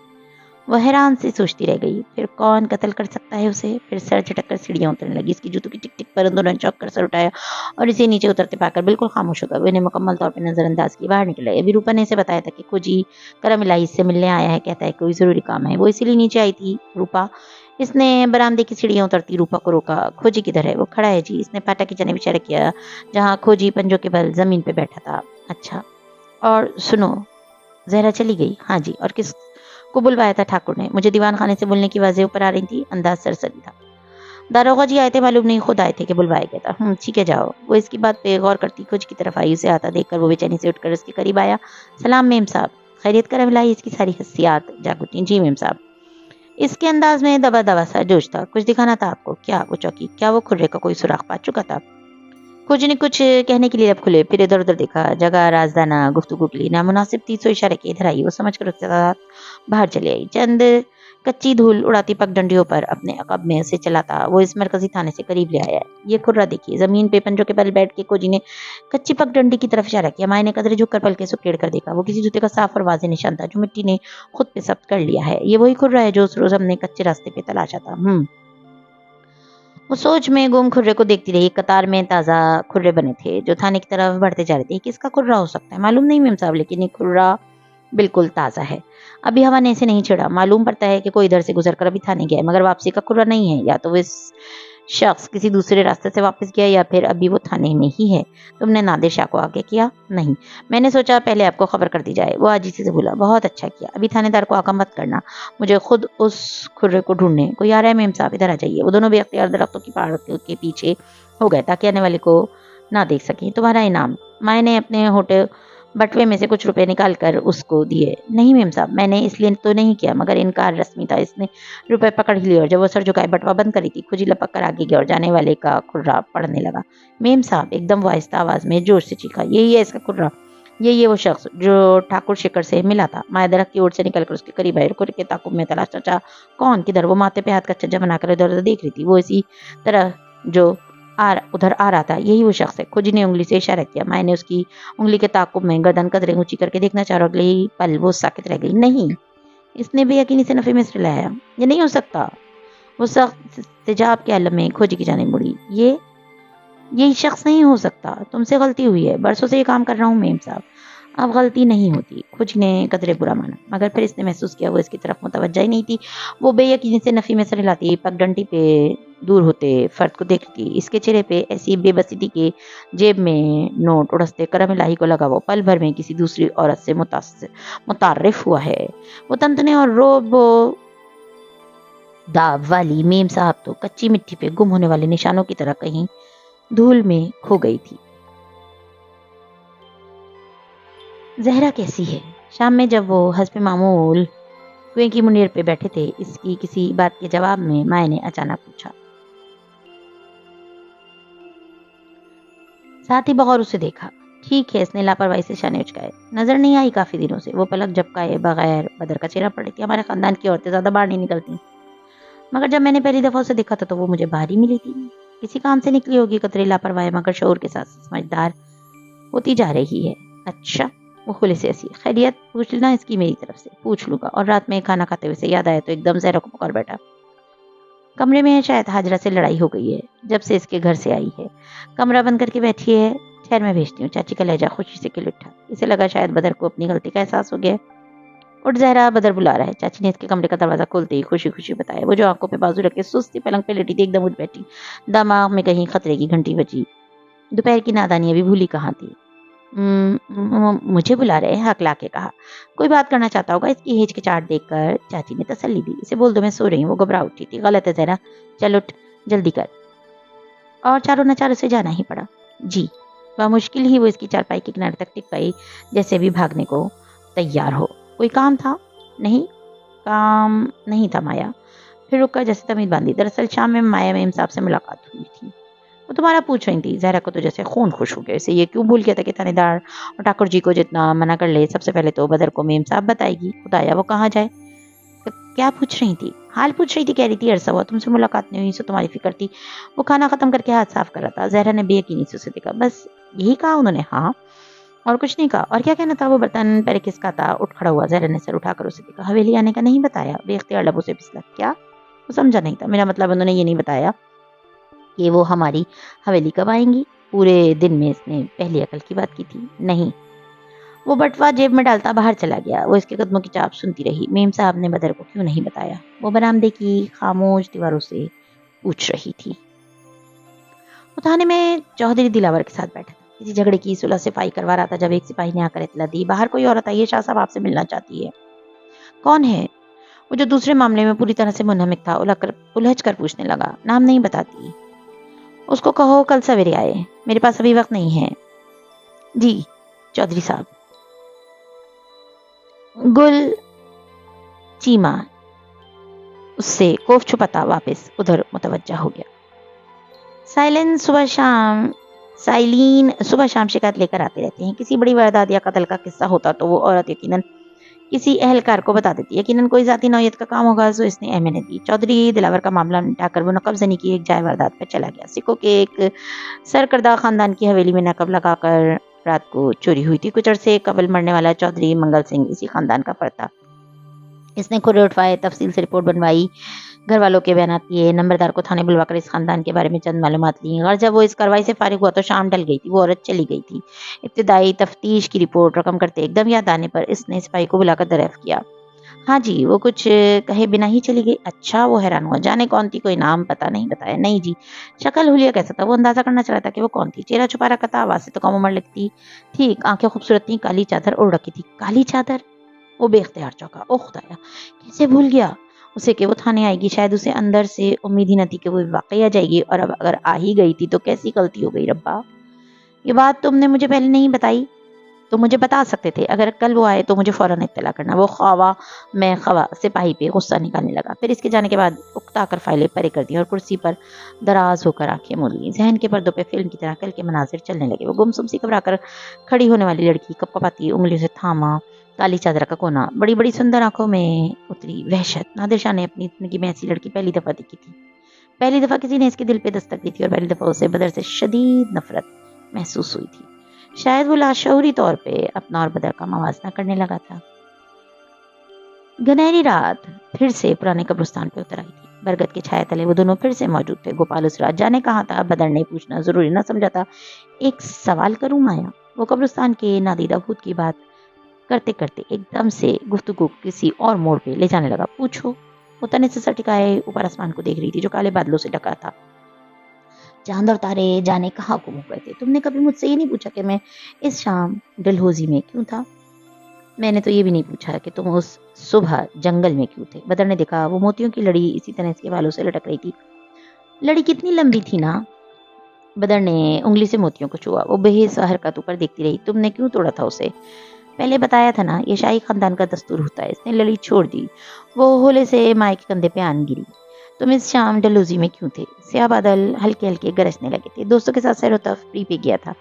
وہ حیران سے سوچتی رہ گئی، پھر کون قتل کر سکتا ہے اسے؟ پھر سر جھٹک کر سیڑھیاں اترنے لگی، اس کی جوتوں کی ٹک ٹک پر دونوں نے چوک کر سر اٹھایا اور اسے نیچے اترتے پا کر بالکل خاموش ہو گیا۔ وہ انہیں مکمل طور پر نظر انداز کی باہر نکل آئی۔ ابھی روپا نے اسے بتایا تھا کہ کھوجی کرم الہی اس سے ملنے آیا ہے، کہتا ہے کوئی ضروری کام ہے، وہ اسی لیے نیچے آئی تھی روپا۔ اس نے برآمدے کی سیڑھیاں اترتی روپا کو روکا۔ کھوجی کدھر ہے؟ وہ کھڑا ہے جی۔ اس نے پاٹا کی جانب اشارہ کیا جہاں کھوجی پنجوں کے بل زمین پہ بیٹھا تھا۔ اچھا، اور سنو، زہرا چلی گئی؟ ہاں جی۔ اور کس کو بلوایا تھا ٹھاکر نے؟ مجھے دیوان خانے سے بولنے کی آوازیں اوپر آ رہی تھی، انداز سرسری تھا۔ داروغہ جی آئے تھے، معلوم نہیں خود آئے تھے کہ بلوایا گیا تھا؟ ٹھیک ہے جاؤ۔ وہ اس کی بات پہ غور کرتی کھوج کی طرف آئی، اسے آتا دیکھ کر وہ بے چینی سے اٹھ کر اس کے قریب آیا۔ سلام میم صاحب، خیریت کرم لائی؟ اس کی ساری حسیات جاگ اٹھی۔ جی میم صاحب۔ اس کے انداز میں دبا دبا سا جوش تھا۔ کچھ دکھانا تھا آپ کو؟ کیا؟ وہ چوکی، کیا وہ کھرے کا کوئی سراغ پا چکا تھا؟ کھوج نے کچھ کہنے کے لیے لب کھلے، پھر ادھر ادھر دیکھا، جگہ رازدانہ گفتگو کے لیے نامناسب تھی، سو اشارہ کے ادھر آئی۔ وہ سمجھ کر اس کے ساتھ باہر چلی آئی۔ چند کچی دھول اڑاتی پگ ڈنڈیوں پر اپنے عقب میں اسے چلاتا وہ اس مرکزی تھانے سے قریب لے آیا۔ یہ کھرا دیکھیے۔ زمین پہ پنجوں کے بل بیٹھ کے کھوجی نے کچی پگ ڈنڈی کی طرف اشارہ کیا۔ مائیں نے قدرے جھک کر پلکیں سکیڑ کر دیکھا۔ وہ کسی جوتے کا صاف اور واضح نشان تھا جو مٹی نے خود پہ ثبت کر لیا ہے۔ یہ وہی کھرا ہے جو اس روز ہم نے کچے راستے پہ تلاشا تھا۔ وہ سوچ میں گم کھرے کو دیکھتی رہی۔ قطار میں تازہ کھرے بنے تھے جو تھانے کی طرف بڑھتے جا رہے تھے۔ کس کا کھرا ہو سکتا ہے؟ معلوم نہیں میم صاحب، لیکن یہ کھرا بالکل تازہ ہے، ابھی ہوا نے اسے نہیں چھڑا۔ معلوم پڑتا ہے کہ کوئی ادھر سے گزر کر ابھی تھانے گیا ہے، مگر واپسی کا کھرا نہیں ہے۔ یا تو وہ اس شخص کسی دوسرے راستے سے واپس گیا یا پھر ابھی وہ تھانے میں ہی ہے۔ تم نے نادر شاہ کو آگے کیا؟ نہیں، میں نے سوچا پہلے آپ کو خبر کر دی جائے۔ وہ عاجزی سے بولا، بہت اچھا کیا، ابھی تھانے دار کو آگاہ مت کرنا، مجھے خود اس کھرے کو ڈھونڈنے کوئی آ رہا ہے۔ میم صاحب ادھر آ جائیے۔ وہ دونوں بے اختیار درختوں کی پہاڑ کے پیچھے ہو گئے تاکہ آنے والے کو نہ دیکھ سکیں۔ تمہارا انعام؟ مائیں نے اپنے ہوٹے بٹوے میں سے کچھ روپے نکال کر اس کو دیے۔ نہیں میم صاحب، میں نے اس لیے تو نہیں کیا، مگر انکار رسمی تھا۔ اس نے روپے پکڑ ہی لیے اور جب وہ سر جھکائے بٹوا بند کری تھی، کھوجی لپک کر آگے گیا اور جانے والے کا کھرا پڑھنے لگا۔ میم صاحب، ایک دم آہستہ آواز میں جوش سے چیخا، یہی ہے اس کا کھرا، یہی ہے وہ شخص جو ٹھاکر شکر سے ملا تھا۔ مائیں درخت کی اوٹ سے نکل کر اس کے قریب آئی اور کھرے کے تعاقب میں تلاش چچا کون کدھر؟ وہ ماتھے پہ ہاتھ کا چھجا بنا کر ادھر ادھر دیکھ رہی تھی۔ وہ اسی طرح جو ادھر آ رہا تھا، یہی وہ شخص ہے۔ کھوجی نے انگلی سے اشارہ کیا۔ مائیں نے اس کی انگلی کے تعاقب میں گردن قدرے اونچی کر کے دیکھنا چاہا اور اگلے ہی پل وہ ساکت رہ گئی۔ نہیں، اس نے بے یقینی سے نفی میں سر لایا، یہ نہیں ہو سکتا۔ وہ سخت استجاب کے عالم میں کھوجی کی جانب مڑی۔ یہی شخص نہیں ہو سکتا، تم سے غلطی ہوئی ہے، برسوں سے یہ کام کر رہا ہوں میم صاحب، اب غلطی نہیں ہوتی۔ کھوجی نے قدرے برا مانا، مگر پھر اس نے محسوس کیا وہ اس کی طرف متوجہ ہی نہیں تھی۔ وہ بے یقینی سے نفی میں سر ہلاتی پگ ڈنڈی پہ دور ہوتے فرد کو دیکھتی، اس کے چہرے پہ ایسی بے بسی تھی کہ جیب میں نوٹ اڑستے کرم الہی کو لگا وہ پل بھر میں کسی دوسری عورت سے متعارف ہوا ہے۔ وہ تنتنے اور روب داب والی میم صاحب تو کچی مٹی پہ گم ہونے والے نشانوں کی طرح کہیں دھول میں کھو گئی تھی۔ زہرا کیسی ہے؟ شام میں جب وہ حسب معمول کنویں کی منیر پہ بیٹھے تھے، اس کی کسی بات کے جواب میں مائیں نے اچانک پوچھا۔ ساتھ ہی بغور اسے دیکھا۔ ٹھیک ہے، اس نے لاپرواہی سے شانے اچکائے۔ نظر نہیں آئی کافی دنوں سے۔ وہ پلک جھپکائے بغیر بدر کا چہرہ پڑی تھی۔ ہمارے خاندان کی عورتیں زیادہ باہر نہیں نکلتی، مگر جب میں نے پہلی دفعہ اسے دیکھا تھا تو وہ مجھے باہر ہی ملی تھی۔ کسی کام سے نکلی ہوگی، قطرے لاپرواہ مگر شعور کے ساتھ سمجھدار ہوتی جا رہی ہے۔ اچھا، وہ کھلے سے ہنسی۔ خیریت پوچھ لینا اس کی، میری طرف سے پوچھ لوں گا۔ اور رات میں کھانا کھاتے ہوئے سے یاد آیا تو ایک دم زہرا کو پکار بیٹھا۔ کمرے میں ہے، شاید حاجرہ سے لڑائی ہو گئی ہے جب سے اس کے گھر سے آئی ہے، کمرہ بند کر کے بیٹھی ہے۔ ٹھہر میں بھیجتی ہوں۔ چاچی کا لہجہ خوشی سے کھل اٹھا۔ اسے لگا شاید بدر کو اپنی غلطی کا احساس ہو گیا۔ اٹھ زہرا، بدر بلا رہا ہے۔ چاچی نے اس کے کمرے کا دروازہ کھولتے ہی خوشی خوشی بتایا۔ وہ جو آنکھوں پہ بازو رکھ کے سستی پلنگ پہ لیٹی تھی ایک دم اٹھ بیٹھی، دماغ میں کہیں خطرے کی گھنٹی بجی۔ دوپہر کی نادانی ابھی بھولی کہاں تھی۔ مجھے بلا رہے ہیں، حق لا کے کہا۔ کوئی بات کرنا چاہتا ہوگا۔ اس کی ہچکچاہٹ دیکھ کر چاچی نے تسلی دی۔ اسے بول دو میں سو رہی ہوں۔ وہ گھبرا اٹھی تھی۔ غلط ہے زہرا، چل اٹھ جلدی کر۔ اور چاروں نچار اسے جانا ہی پڑا۔ جی، بمشکل ہی وہ اس کی چارپائی کے کنارے تک ٹک پائی، جیسے بھی بھاگنے کو تیار ہو۔ کوئی کام تھا؟ نہیں، کام نہیں تھا مایا۔ پھر رک کر جیسے تمید باندھی۔ دراصل شام میں مایا میم صاحب سے ملاقات ہوئی تھی، وہ تمہارا پوچھ رہی تھی۔ زہرا کو تو جیسے خون خوش ہو گیا، اسے یہ کیوں بھول گیا تھا کہ تھانے دار اور ٹھاکر جی کو جتنا منع کر لے، سب سے پہلے تو بدر کو میم صاحب بتائے گی۔ خدایا، وہ کہاں جائے؟ کیا پوچھ رہی تھی؟ حال پوچھ رہی تھی، کہہ رہی تھی عرصہ ہوا تم سے ملاقات نہیں ہوئی، سو تمہاری فکر تھی۔ وہ کھانا ختم کر کے ہاتھ صاف کر رہا تھا۔ زہرا نے بے یقینی سے اسے دیکھا۔ بس یہی کہا انہوں نے؟ ہاں۔ اور کچھ نہیں کہا؟ اور کیا کہنا تھا؟ وہ برتن پہلے کس کا تھا؟ اٹھ کھڑا ہوا، زہرا نے سر اٹھا کر اسے دیکھا۔ حویلی آنے کا نہیں بتایا؟ بے اختیار لبوں سے پھسلا۔ کیا؟ وہ سمجھا نہیں تھا۔ میرا مطلب انہوں نے یہ نہیں بتایا کہ وہ ہماری حویلی کب آئیں گی؟ پورے دن میں اس نے پہلی عقل کی بات کی تھی۔ نہیں۔ وہ بٹوا جیب میں ڈالتا باہر چلا گیا۔ وہ اس کے قدموں کی چاپ سنتی رہی۔ میم صاحب نے بدر کو کیوں نہیں بتایا؟ وہ برآمدے کی خاموش دیواروں سے پوچھ رہی تھی۔ وہ تھانے میں چودھری دلاور کے ساتھ بیٹھا تھا، کسی جھگڑے کی صلح صفائی کروا رہا تھا جب ایک سپاہی نے آ کر اطلاع دی، باہر کوئی عورت آئی ہے، شاہ صاحب آپ سے ملنا چاہتی ہے۔ کون ہے؟ وہ جو دوسرے معاملے میں پوری طرح سے منہمک تھا الجھ کر پوچھنے لگا۔ نام نہیں بتاتی؟ اس کو کہو کل سویرے آئے، میرے پاس ابھی وقت نہیں ہے۔ جی چودھری صاحب۔ گل چیما اس سے کوف چھپاتا واپس ادھر متوجہ ہو گیا۔ سائلین صبح شام شکایت لے کر آتے رہتے ہیں۔ کسی بڑی واردات یا قتل کا قصہ ہوتا تو وہ عورت یقیناً کسی اہلکار کو بتا دیتی، یقیناً کوئی ذاتی نوعیت کا کام ہوگا، جو اس نے اہمیت دی۔ چودھری دلاور کا معاملہ نٹا کر وہ نقب زنی کی ایک جائے واردات پر چلا گیا۔ سکھوں کے ایک سرکردہ خاندان کی حویلی میں نقب لگا کر رات کو چوری ہوئی تھی۔ کچھ عرصے قبل مرنے والا چودھری منگل سنگھ اسی خاندان کا فرد تھا۔ اس نے کھرے اٹھوائے، تفصیل سے رپورٹ بنوائی، گھر والوں کے بیانات لیے، نمبردار کو تھانے بلوا کر اس خاندان کے بارے میں چند معلومات لی۔ غرض جب وہ اس کارروائی سے فارغ ہوا تو شام ڈل گئی تھی، وہ عورت چلی گئی تھی۔ ابتدائی تفتیش کی رپورٹ رقم کرتے ایک دم یاد آنے پر اس نے سپاہی کو بلا کر دریافت کیا۔ ہاں جی، وہ کچھ کہے بنا ہی چلی گئی؟ اچھا۔ وہ حیران ہوا۔ جانے کون تھی؟ کوئی نام پتہ نہیں بتایا؟ نہیں جی۔ شکل حلیہ کیسا تھا؟ وہ اندازہ کرنا چاہ رہا تھا کہ وہ کون تھی۔ چہرہ چھپا رکھا تھا، آواز سے تو کم عمر لگتی تھی، آنکھیں خوبصورت تھیں، کالی چادر اوڑھ رکھی تھی۔ کالی چادر؟ وہ بے اختیار چونکا۔ اوہ خدایا، کیسے بھول گیا اسے کہ وہ تھانے آئے گی۔ شاید اسے اندر سے امید ہی نہ تھی کہ وہ واقعی آ جائے گی، اور اب اگر آ ہی گئی تھی تو کیسی غلطی ہو گئی ربا۔ یہ بات تم نے مجھے پہلے نہیں بتائی تو مجھے بتا سکتے تھے۔ اگر کل وہ آئے تو مجھے فوراً اطلاع کرنا۔ وہ خواہ سپاہی پہ غصہ نکالنے لگا، پھر اس کے جانے کے بعد اکتا کر فائلیں پرے کر دی اور کرسی پر دراز ہو کر آنکھیں موند لی۔ ذہن کے پردوں پہ فلم کی طرح کل کے مناظر چلنے لگے۔ وہ گمسم سی گھبرا کر کھڑی ہونے والی لڑکی، کپ کپاتی انگلیوں سے تھاما کالی چادر کا کونا، بڑی بڑی سندر آنکھوں میں اتری وحشت۔ نادر شاہ نے اپنی زندگی میں ایسی لڑکی پہلی دفعہ دیکھی تھی۔ پہلی دفعہ کسی نے اس کے دل پہ دستک دی تھی، اور پہلی دفعہ اسے بدر سے شدید نفرت محسوس ہوئی تھی۔ شاید وہ لاشعوری طور پہ اپنا اور بدر کا موازنہ کرنے لگا تھا۔ گنہری رات پھر سے پرانے قبرستان پہ اتر آئی تھی۔ برگد کے چھائے تلے وہ دونوں پھر سے موجود تھے۔ گوپال اس رات جانے کہاں تھا، بدر نے پوچھنا ضروری نہ سمجھا تھا۔ ایک سوال کروں مایا؟ وہ قبرستان کے نادیدہ بھوت کی بات کرتے کرتے ایک دم سے گفتگو کسی اور موڑ پہ لے جانے لگا۔ پوچھو۔ وہ تنے سے سر ٹکائے اوپر آسمان کو دیکھ رہی تھی جو کالے بادلوں سے ڈھکا تھا۔ چاند اور تارے جانے کہاں گم ہو گئے تھے۔ تم نے کبھی مجھ سے یہ نہیں پوچھا کہ میں اس شام ڈلہوزی میں کیوں تھا؟ میں نے تو یہ بھی نہیں پوچھا کہ تم اس صبح جنگل میں کیوں تھے۔ بدر نے دیکھا وہ موتیوں کی لڑی اسی طرح اس کے بالوں سے لٹک رہی تھی۔ لڑی کتنی لمبی تھی نا؟ بدر نے انگلی سے موتیوں کو چھوا۔ وہ بےحس حرکت اوپر دیکھتی رہی۔ تم نے کیوں توڑا تھا اسے؟ پہلے بتایا تھا نا، یہ شاہی خاندان کا دستور ہوتا ہے۔ اس نے لڑی چھوڑ دی۔ وہ ہولے سے مائع کے کندھے پہ آن گری۔ تم اس شام ڈلہوزی میں کیوں تھے؟ سیاہ بادل ہلکے ہلکے گرجنے لگے تھے۔ دوستوں کے ساتھ سیر و تفریح پہ گیا تھا۔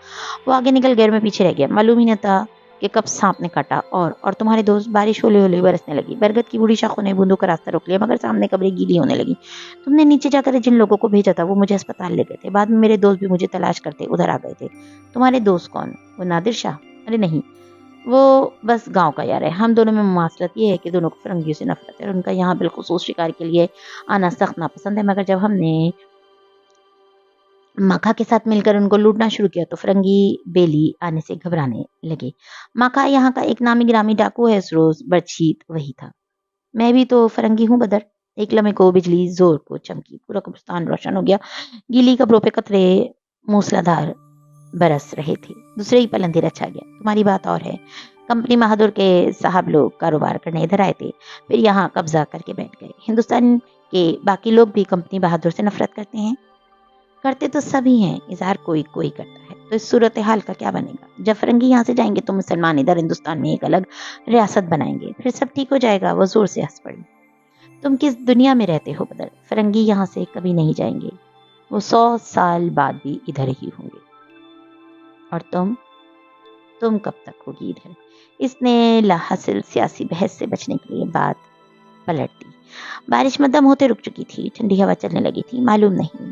وہ آگے نکل گیا، میں پیچھے رہ گیا۔ معلوم ہی نہ تھا کہ کب سانپ نے کاٹا۔ اور تمہارے دوست؟ بارش ہولے ہولے برسنے لگی۔ برگد کی بوڑھی شاخوں نے بوندوں کا راستہ روک لیا، مگر سامنے قبریں گیلی ہونے لگی۔ تم نے نیچے جا کر جن لوگوں کو بھیجا تھا وہ مجھے اسپتال لے گئے تھے۔ بعد میں میرے دوست بھی مجھے تلاش کرتے ادھر آ گئے تھے۔ تمہارے دوست کون؟ وہ نادر شاہ؟ ارے نہیں، وہ بس گاؤں کا یار ہے۔ ہم دونوں میں مماثلت یہ ہے کہ دونوں کو فرنگیوں سے نفرت ہے، اور ان کا یہاں بالخصوص شکار کے لیے آنا سخت ناپسند ہے۔ مگر جب ہم نے ماکھا کے ساتھ مل کر ان کو لوٹنا شروع کیا تو فرنگی بیلی آنے سے گھبرانے لگے۔ ماکھا یہاں کا ایک نامی گرامی ڈاکو ہے، اس روز برچھیت وہی تھا۔ میں بھی تو فرنگی ہوں بدر۔ ایک لمحے کو بجلی زور کو چمکی، پورا قبرستان روشن ہو گیا۔ گیلی قبروں پہ قطرے موسلادھار برس رہے تھے۔ دوسرے ہی پل اندھیرا چھا گیا۔ تمہاری بات اور ہے۔ کمپنی بہادر کے صاحب لوگ کاروبار کرنے ادھر آئے تھے، پھر یہاں قبضہ کر کے بیٹھ گئے۔ ہندوستان کے باقی لوگ بھی کمپنی بہادر سے نفرت کرتے ہیں؟ کرتے تو سبھی ہیں، اظہار کوئی کوئی کرتا ہے۔ تو اس صورتحال کا کیا بنے گا؟ جب فرنگی یہاں سے جائیں گے تو مسلمان ادھر ہندوستان میں ایک الگ ریاست بنائیں گے، پھر سب ٹھیک ہو جائے گا۔ وہ زور سے ہنس پڑی۔ تم کس دنیا میں رہتے ہو بدر؟ فرنگی یہاں سے کبھی نہیں جائیں گے، وہ 100 سال بعد بھی ادھر ہی ہوں گے۔ اور تم کب تک ہوگی ادھر؟ اس نے لاحاصل سیاسی بحث سے بچنے کے لیے بات پلٹ دی۔ بارش مدھم ہوتے رک چکی تھی، ٹھنڈی ہوا چلنے لگی تھی۔ معلوم نہیں۔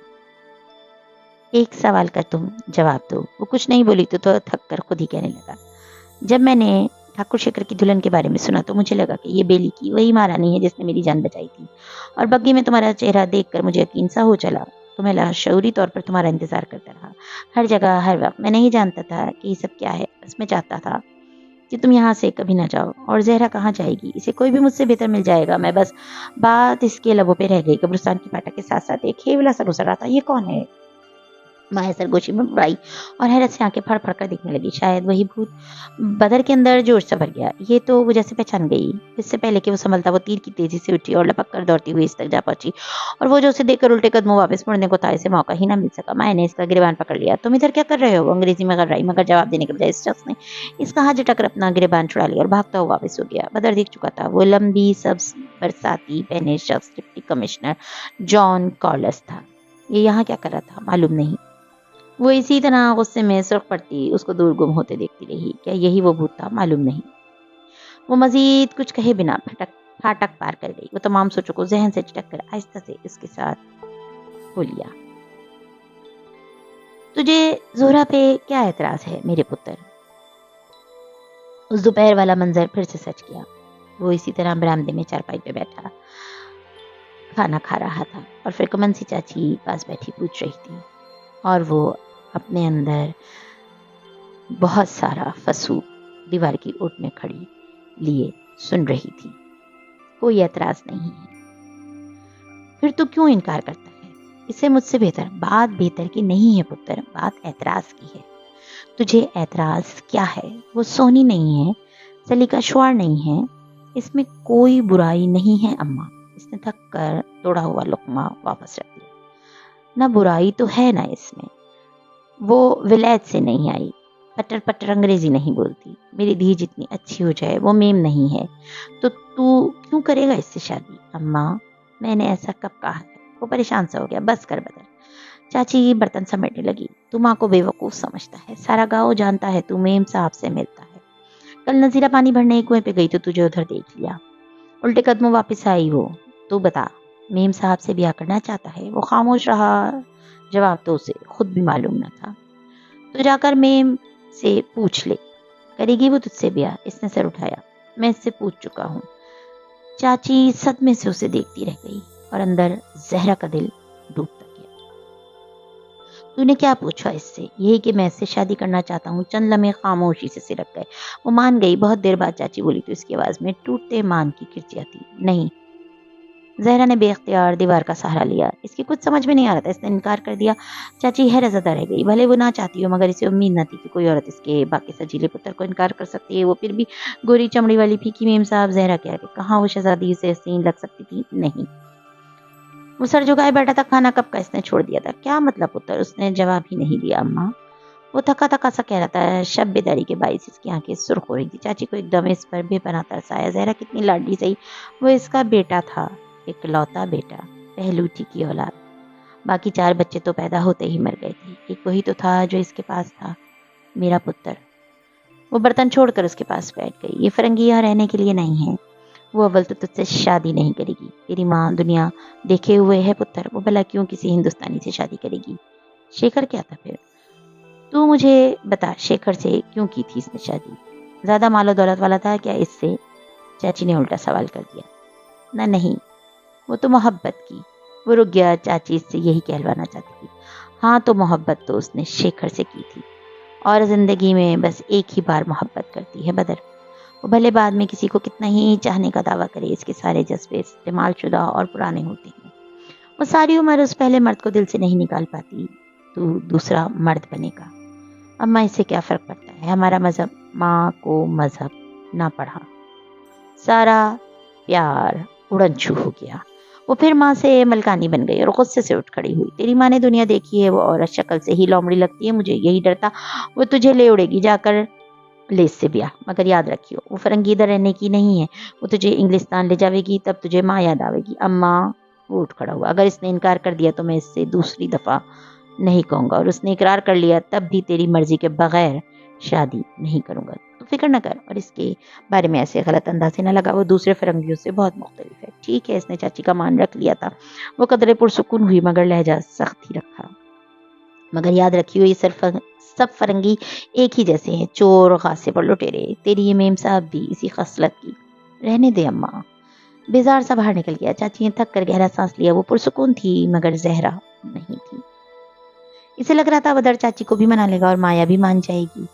ایک سوال کا تم جواب دو۔ وہ کچھ نہیں بولی تو تھک کر خود ہی کہنے لگا۔ جب میں نے ٹھاکر شیکھر کی دلہن کے بارے میں سنا تو مجھے لگا کہ یہ بیلی کی وہی مہارانی ہے جس نے میری جان بچائی تھی، اور بگی میں تمہارا چہرہ دیکھ کر مجھے یقین سا ہو چلا۔ تو میں لاشعوری طور پر تمہارا انتظار کرتا رہا، ہر جگہ ہر وقت۔ میں نہیں جانتا تھا کہ یہ سب کیا ہے، بس میں چاہتا تھا کہ تم یہاں سے کبھی نہ جاؤ۔ اور زہرا کہاں جائے گی؟ اسے کوئی بھی مجھ سے بہتر مل جائے گا۔ میں بس بات اس کے لبوں پہ رہ گئی۔ قبرستان کی پاٹک کے ساتھ ساتھ ایک ہیولا سا گزر رہا تھا۔ یہ کون ہے؟ مایا سرگوشی میں برائی اور حیرت سے آنکھیں پھڑ پھڑ کر دیکھنے لگی۔ شاید وہی بھوت بدر کے اندر جوش سے بھر گیا۔ یہ تو وہ جیسے پہچان گئی۔ اس سے پہلے کہ وہ سنبھلتا، وہ تیر کی تیزی سے اٹھی اور لپک کر دوڑتی ہوئی اس تک جا پہنچی، اور وہ جو اسے دیکھ کر الٹے قدموں واپس مڑنے کو تھا، اسے موقع ہی نہ مل سکا۔ مایا نے اس کا گریبان پکڑ لیا۔ تم ادھر کیا کر رہے ہو؟ وہ انگریزی میں غررائی، مگر جواب دینے کے بجائے اس شخص نے اس کا ہاتھ جھٹک کر اپنا گریبان چھڑا لیا اور بھاگتا ہوا واپس ہو گیا۔ بدر دیکھ چکا تھا۔ وہ لمبی سبز برساتی پہنے شخص ڈپٹی کمشنر جان کارلس تھا۔ یہ یہاں کیا کر رہا تھا معلوم نہیں۔ وہ اسی طرح غصے میں سرخ پڑتی اس کو دور گم ہوتے دیکھتی رہی۔ کیا یہی وہ بھوت تھا؟ معلوم نہیں۔ وہ مزید کچھ کہے بنا پھاٹک پار کر گئی۔ وہ تمام سوچوں کو ذہن سے چٹک کر آہستہ سے اس کے ساتھ ہو لیا۔ تجھے زہرا پہ کیا اعتراض ہے میرے پتر؟ اس دوپہر والا منظر پھر سے سچ گیا۔ وہ اسی طرح برآمدے میں چارپائی پہ بیٹھا کھانا کھا رہا تھا، اور پھر کمنسی چاچی پاس بیٹھی پوچھ رہی تھی، اور وہ اپنے اندر بہت سارا فسو دیوار کی اوٹ میں کھڑی لیے سن رہی تھی۔ کوئی اعتراض نہیں ہے۔ پھر تو کیوں انکار کرتا ہے؟ اسے مجھ سے بہتر۔ بات بہتر کی نہیں ہے پتر، بات اعتراض کی ہے۔ تجھے اعتراض کیا ہے؟ وہ سونی نہیں ہے، سلیقہ شعار نہیں ہے، اس میں کوئی برائی نہیں ہے اماں۔ اس نے تھک کر توڑا ہوا لقمہ واپس رکھ دیا۔ نہ برائی تو ہے نہ اس میں۔ وہ ولایت سے نہیں آئی، پٹر پٹر انگریزی نہیں بولتی۔ میری دھی جتنی اچھی ہو جائے وہ میم نہیں ہے، تو کیوں کرے گا اس سے شادی؟ اماں میں نے ایسا کب کہا ہے؟ وہ پریشان سا ہو گیا۔ بس کر بدر۔ چاچی برتن سمیٹنے لگی۔ تو ماں کو بے وقوف سمجھتا ہے، سارا گاؤں جانتا ہے تو میم صاحب سے ملتا ہے۔ کل نزیرہ پانی بھرنے کنویں پہ گئی تو تجھے ادھر دیکھ لیا، الٹے قدموں واپس آئی وہ۔ تو بتا، میم صاحب سے بیاہ کرنا چاہتا ہے؟ وہ خاموش رہا۔ جواب تو اسے خود بھی معلوم نہ تھا۔ تو جا کر میم سے پوچھ لے، کرے گی وہ تجھ سے بیاہ؟ اس نے سر اٹھایا۔ میں اس سے پوچھ چکا ہوں۔ چاچی صدمے سے اسے دیکھتی رہ گئی، اور اندر زہرا کا دل ڈوبتا گیا۔ تو نے کیا پوچھا اس سے؟ یہی کہ میں اس سے شادی کرنا چاہتا ہوں۔ چند لمحے خاموشی سے سرک گئے۔ وہ مان گئی۔ بہت دیر بعد چاچی بولی تو اس کی آواز میں ٹوٹتے مان کی کرچیاں تھی۔ نہیں۔ زہرا نے بے اختیار دیوار کا سہارا لیا۔ اس کی کچھ سمجھ میں نہیں آ رہا تھا۔ اس نے انکار کر دیا۔ چاچی حیرت زدہ رہ گئی۔ بھلے وہ نہ چاہتی ہو، مگر اسے امید نہ تھی کہ کوئی عورت اس کے باقی سجیلے پتر کو انکار کر سکتی ہے۔ وہ پھر بھی گوری چمڑی والی پھیکی میم صاحب زہرا کیا کہ کہاں وہ شہزادی اسے حسین لگ سکتی تھی؟ نہیں۔ وہ سر جھکائے بیٹھا تھا۔ کھانا کب کا اس نے چھوڑ دیا تھا؟ کیا مطلب پتر؟ اس نے جواب ہی نہیں دیا۔ اماں وہ تھکا تھکا سا کہہ رہا تھا۔ شب بیداری کے باعث اس کی آنکھیں سرخ ہو رہی تھی۔ چاچی کو ایک دم اس پر بے پناہ ترس آیا۔ زہرا کتنی لاڈلی سہی، وہ اس کا بیٹا تھا، اکلوتا بیٹا، پہلوٹی کی اولاد۔ باقی 4 بچے تو پیدا ہوتے ہی مر گئے تھے، ایک وہی تو تھا جو اس کے پاس تھا، میرا پتر۔ وہ برتن چھوڑ کر اس کے پاس بیٹھ گئی۔ یہ فرنگی یہاں رہنے کے لیے نہیں ہے۔ وہ اول تو تجھ سے شادی نہیں کرے گی۔ تیری ماں دنیا دیکھے ہوئے ہے پتر، وہ بھلا کیوں کسی ہندوستانی سے شادی کرے گی؟ شیکھر کیا تھا پھر؟ تو مجھے بتا، شیکھر سے کیوں کی تھی اس نے شادی؟ زیادہ مال و دولت والا تھا کیا اس سے؟ چاچی نے الٹا سوال کر دیا۔ نہ نہیں، وہ تو محبت کی۔ وہ رک گیا۔ چاچی اس سے یہی کہلوانا چاہتی تھی۔ ہاں تو محبت تو اس نے شیکھر سے کی تھی، اور زندگی میں بس ایک ہی بار محبت کرتی ہے بدر۔ وہ بھلے بعد میں کسی کو کتنا ہی چاہنے کا دعویٰ کرے، اس کے سارے جذبے استعمال شدہ اور پرانے ہوتے ہیں۔ وہ ساری عمر اس پہلے مرد کو دل سے نہیں نکال پاتی۔ تو دوسرا مرد بنے گا۔ اماں اس سے کیا فرق پڑتا ہے؟ ہمارا مذہب ماں کو مذہب نہ پڑھا۔ سارا پیار اڑن چھو ہو گیا۔ وہ پھر ماں سے ملکانی بن گئی اور غصے سے اٹھ کھڑی ہوئی۔ تیری ماں نے دنیا دیکھی ہے، وہ عورت شکل سے ہی لومڑی لگتی ہے، مجھے یہی ڈر تھا وہ تجھے لے اڑے گی۔ جا کر لے اس سے بیاہ، مگر یاد رکھیو وہ فرنگی ادھر رہنے کی نہیں ہے، وہ تجھے انگلستان لے جاوے گی، تب تجھے ماں یاد آوے گی۔ اماں وہ اٹھ کھڑا ہوا۔ اگر اس نے انکار کر دیا تو میں اس سے دوسری دفعہ نہیں کہوں گا، اور اس نے اقرار کر لیا تب بھی تیری مرضی کے بغیر شادی نہیں کروں گا۔ تو فکر نہ کر، اور اس کے بارے میں ایسے غلط اندازے نہ لگا، وہ دوسرے فرنگیوں سے بہت مختلف ہے۔ ٹھیک ہے، اس نے چاچی کا مان رکھ لیا تھا۔ وہ قدرے پرسکون ہوئی، مگر لہجہ سخت ہی رکھا۔ مگر یاد رکھیو یہ سب فرنگی ایک ہی جیسے ہیں، چور، غاصب اور لٹیرے۔ تیری یہ میم صاحب بھی اسی خصلت کی۔ رہنے دے اماں۔ بیزار سا باہر نکل گیا۔ چاچی نے تھک کر گہرا سانس لیا۔ وہ پرسکون تھی مگر زہرا نہیں تھی۔ اسے لگ رہا تھا بدر چاچی کو بھی منا لے گا اور مایا بھی مان جائے گی۔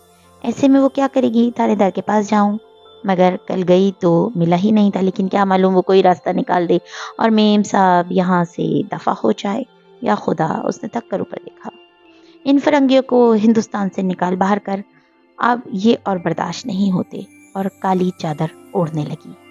ایسے میں وہ کیا کرے گی؟ تھانے دار کے پاس جاؤں؟ مگر کل گئی تو ملا ہی نہیں تھا، لیکن کیا معلوم وہ کوئی راستہ نکال دے اور میم صاحب یہاں سے دفع ہو جائے۔ یا خدا، اس نے تھک کر اوپر دیکھا۔ ان فرنگیوں کو ہندوستان سے نکال باہر کر، اب یہ اور برداشت نہیں ہوتے، اور کالی چادر اوڑھنے لگی۔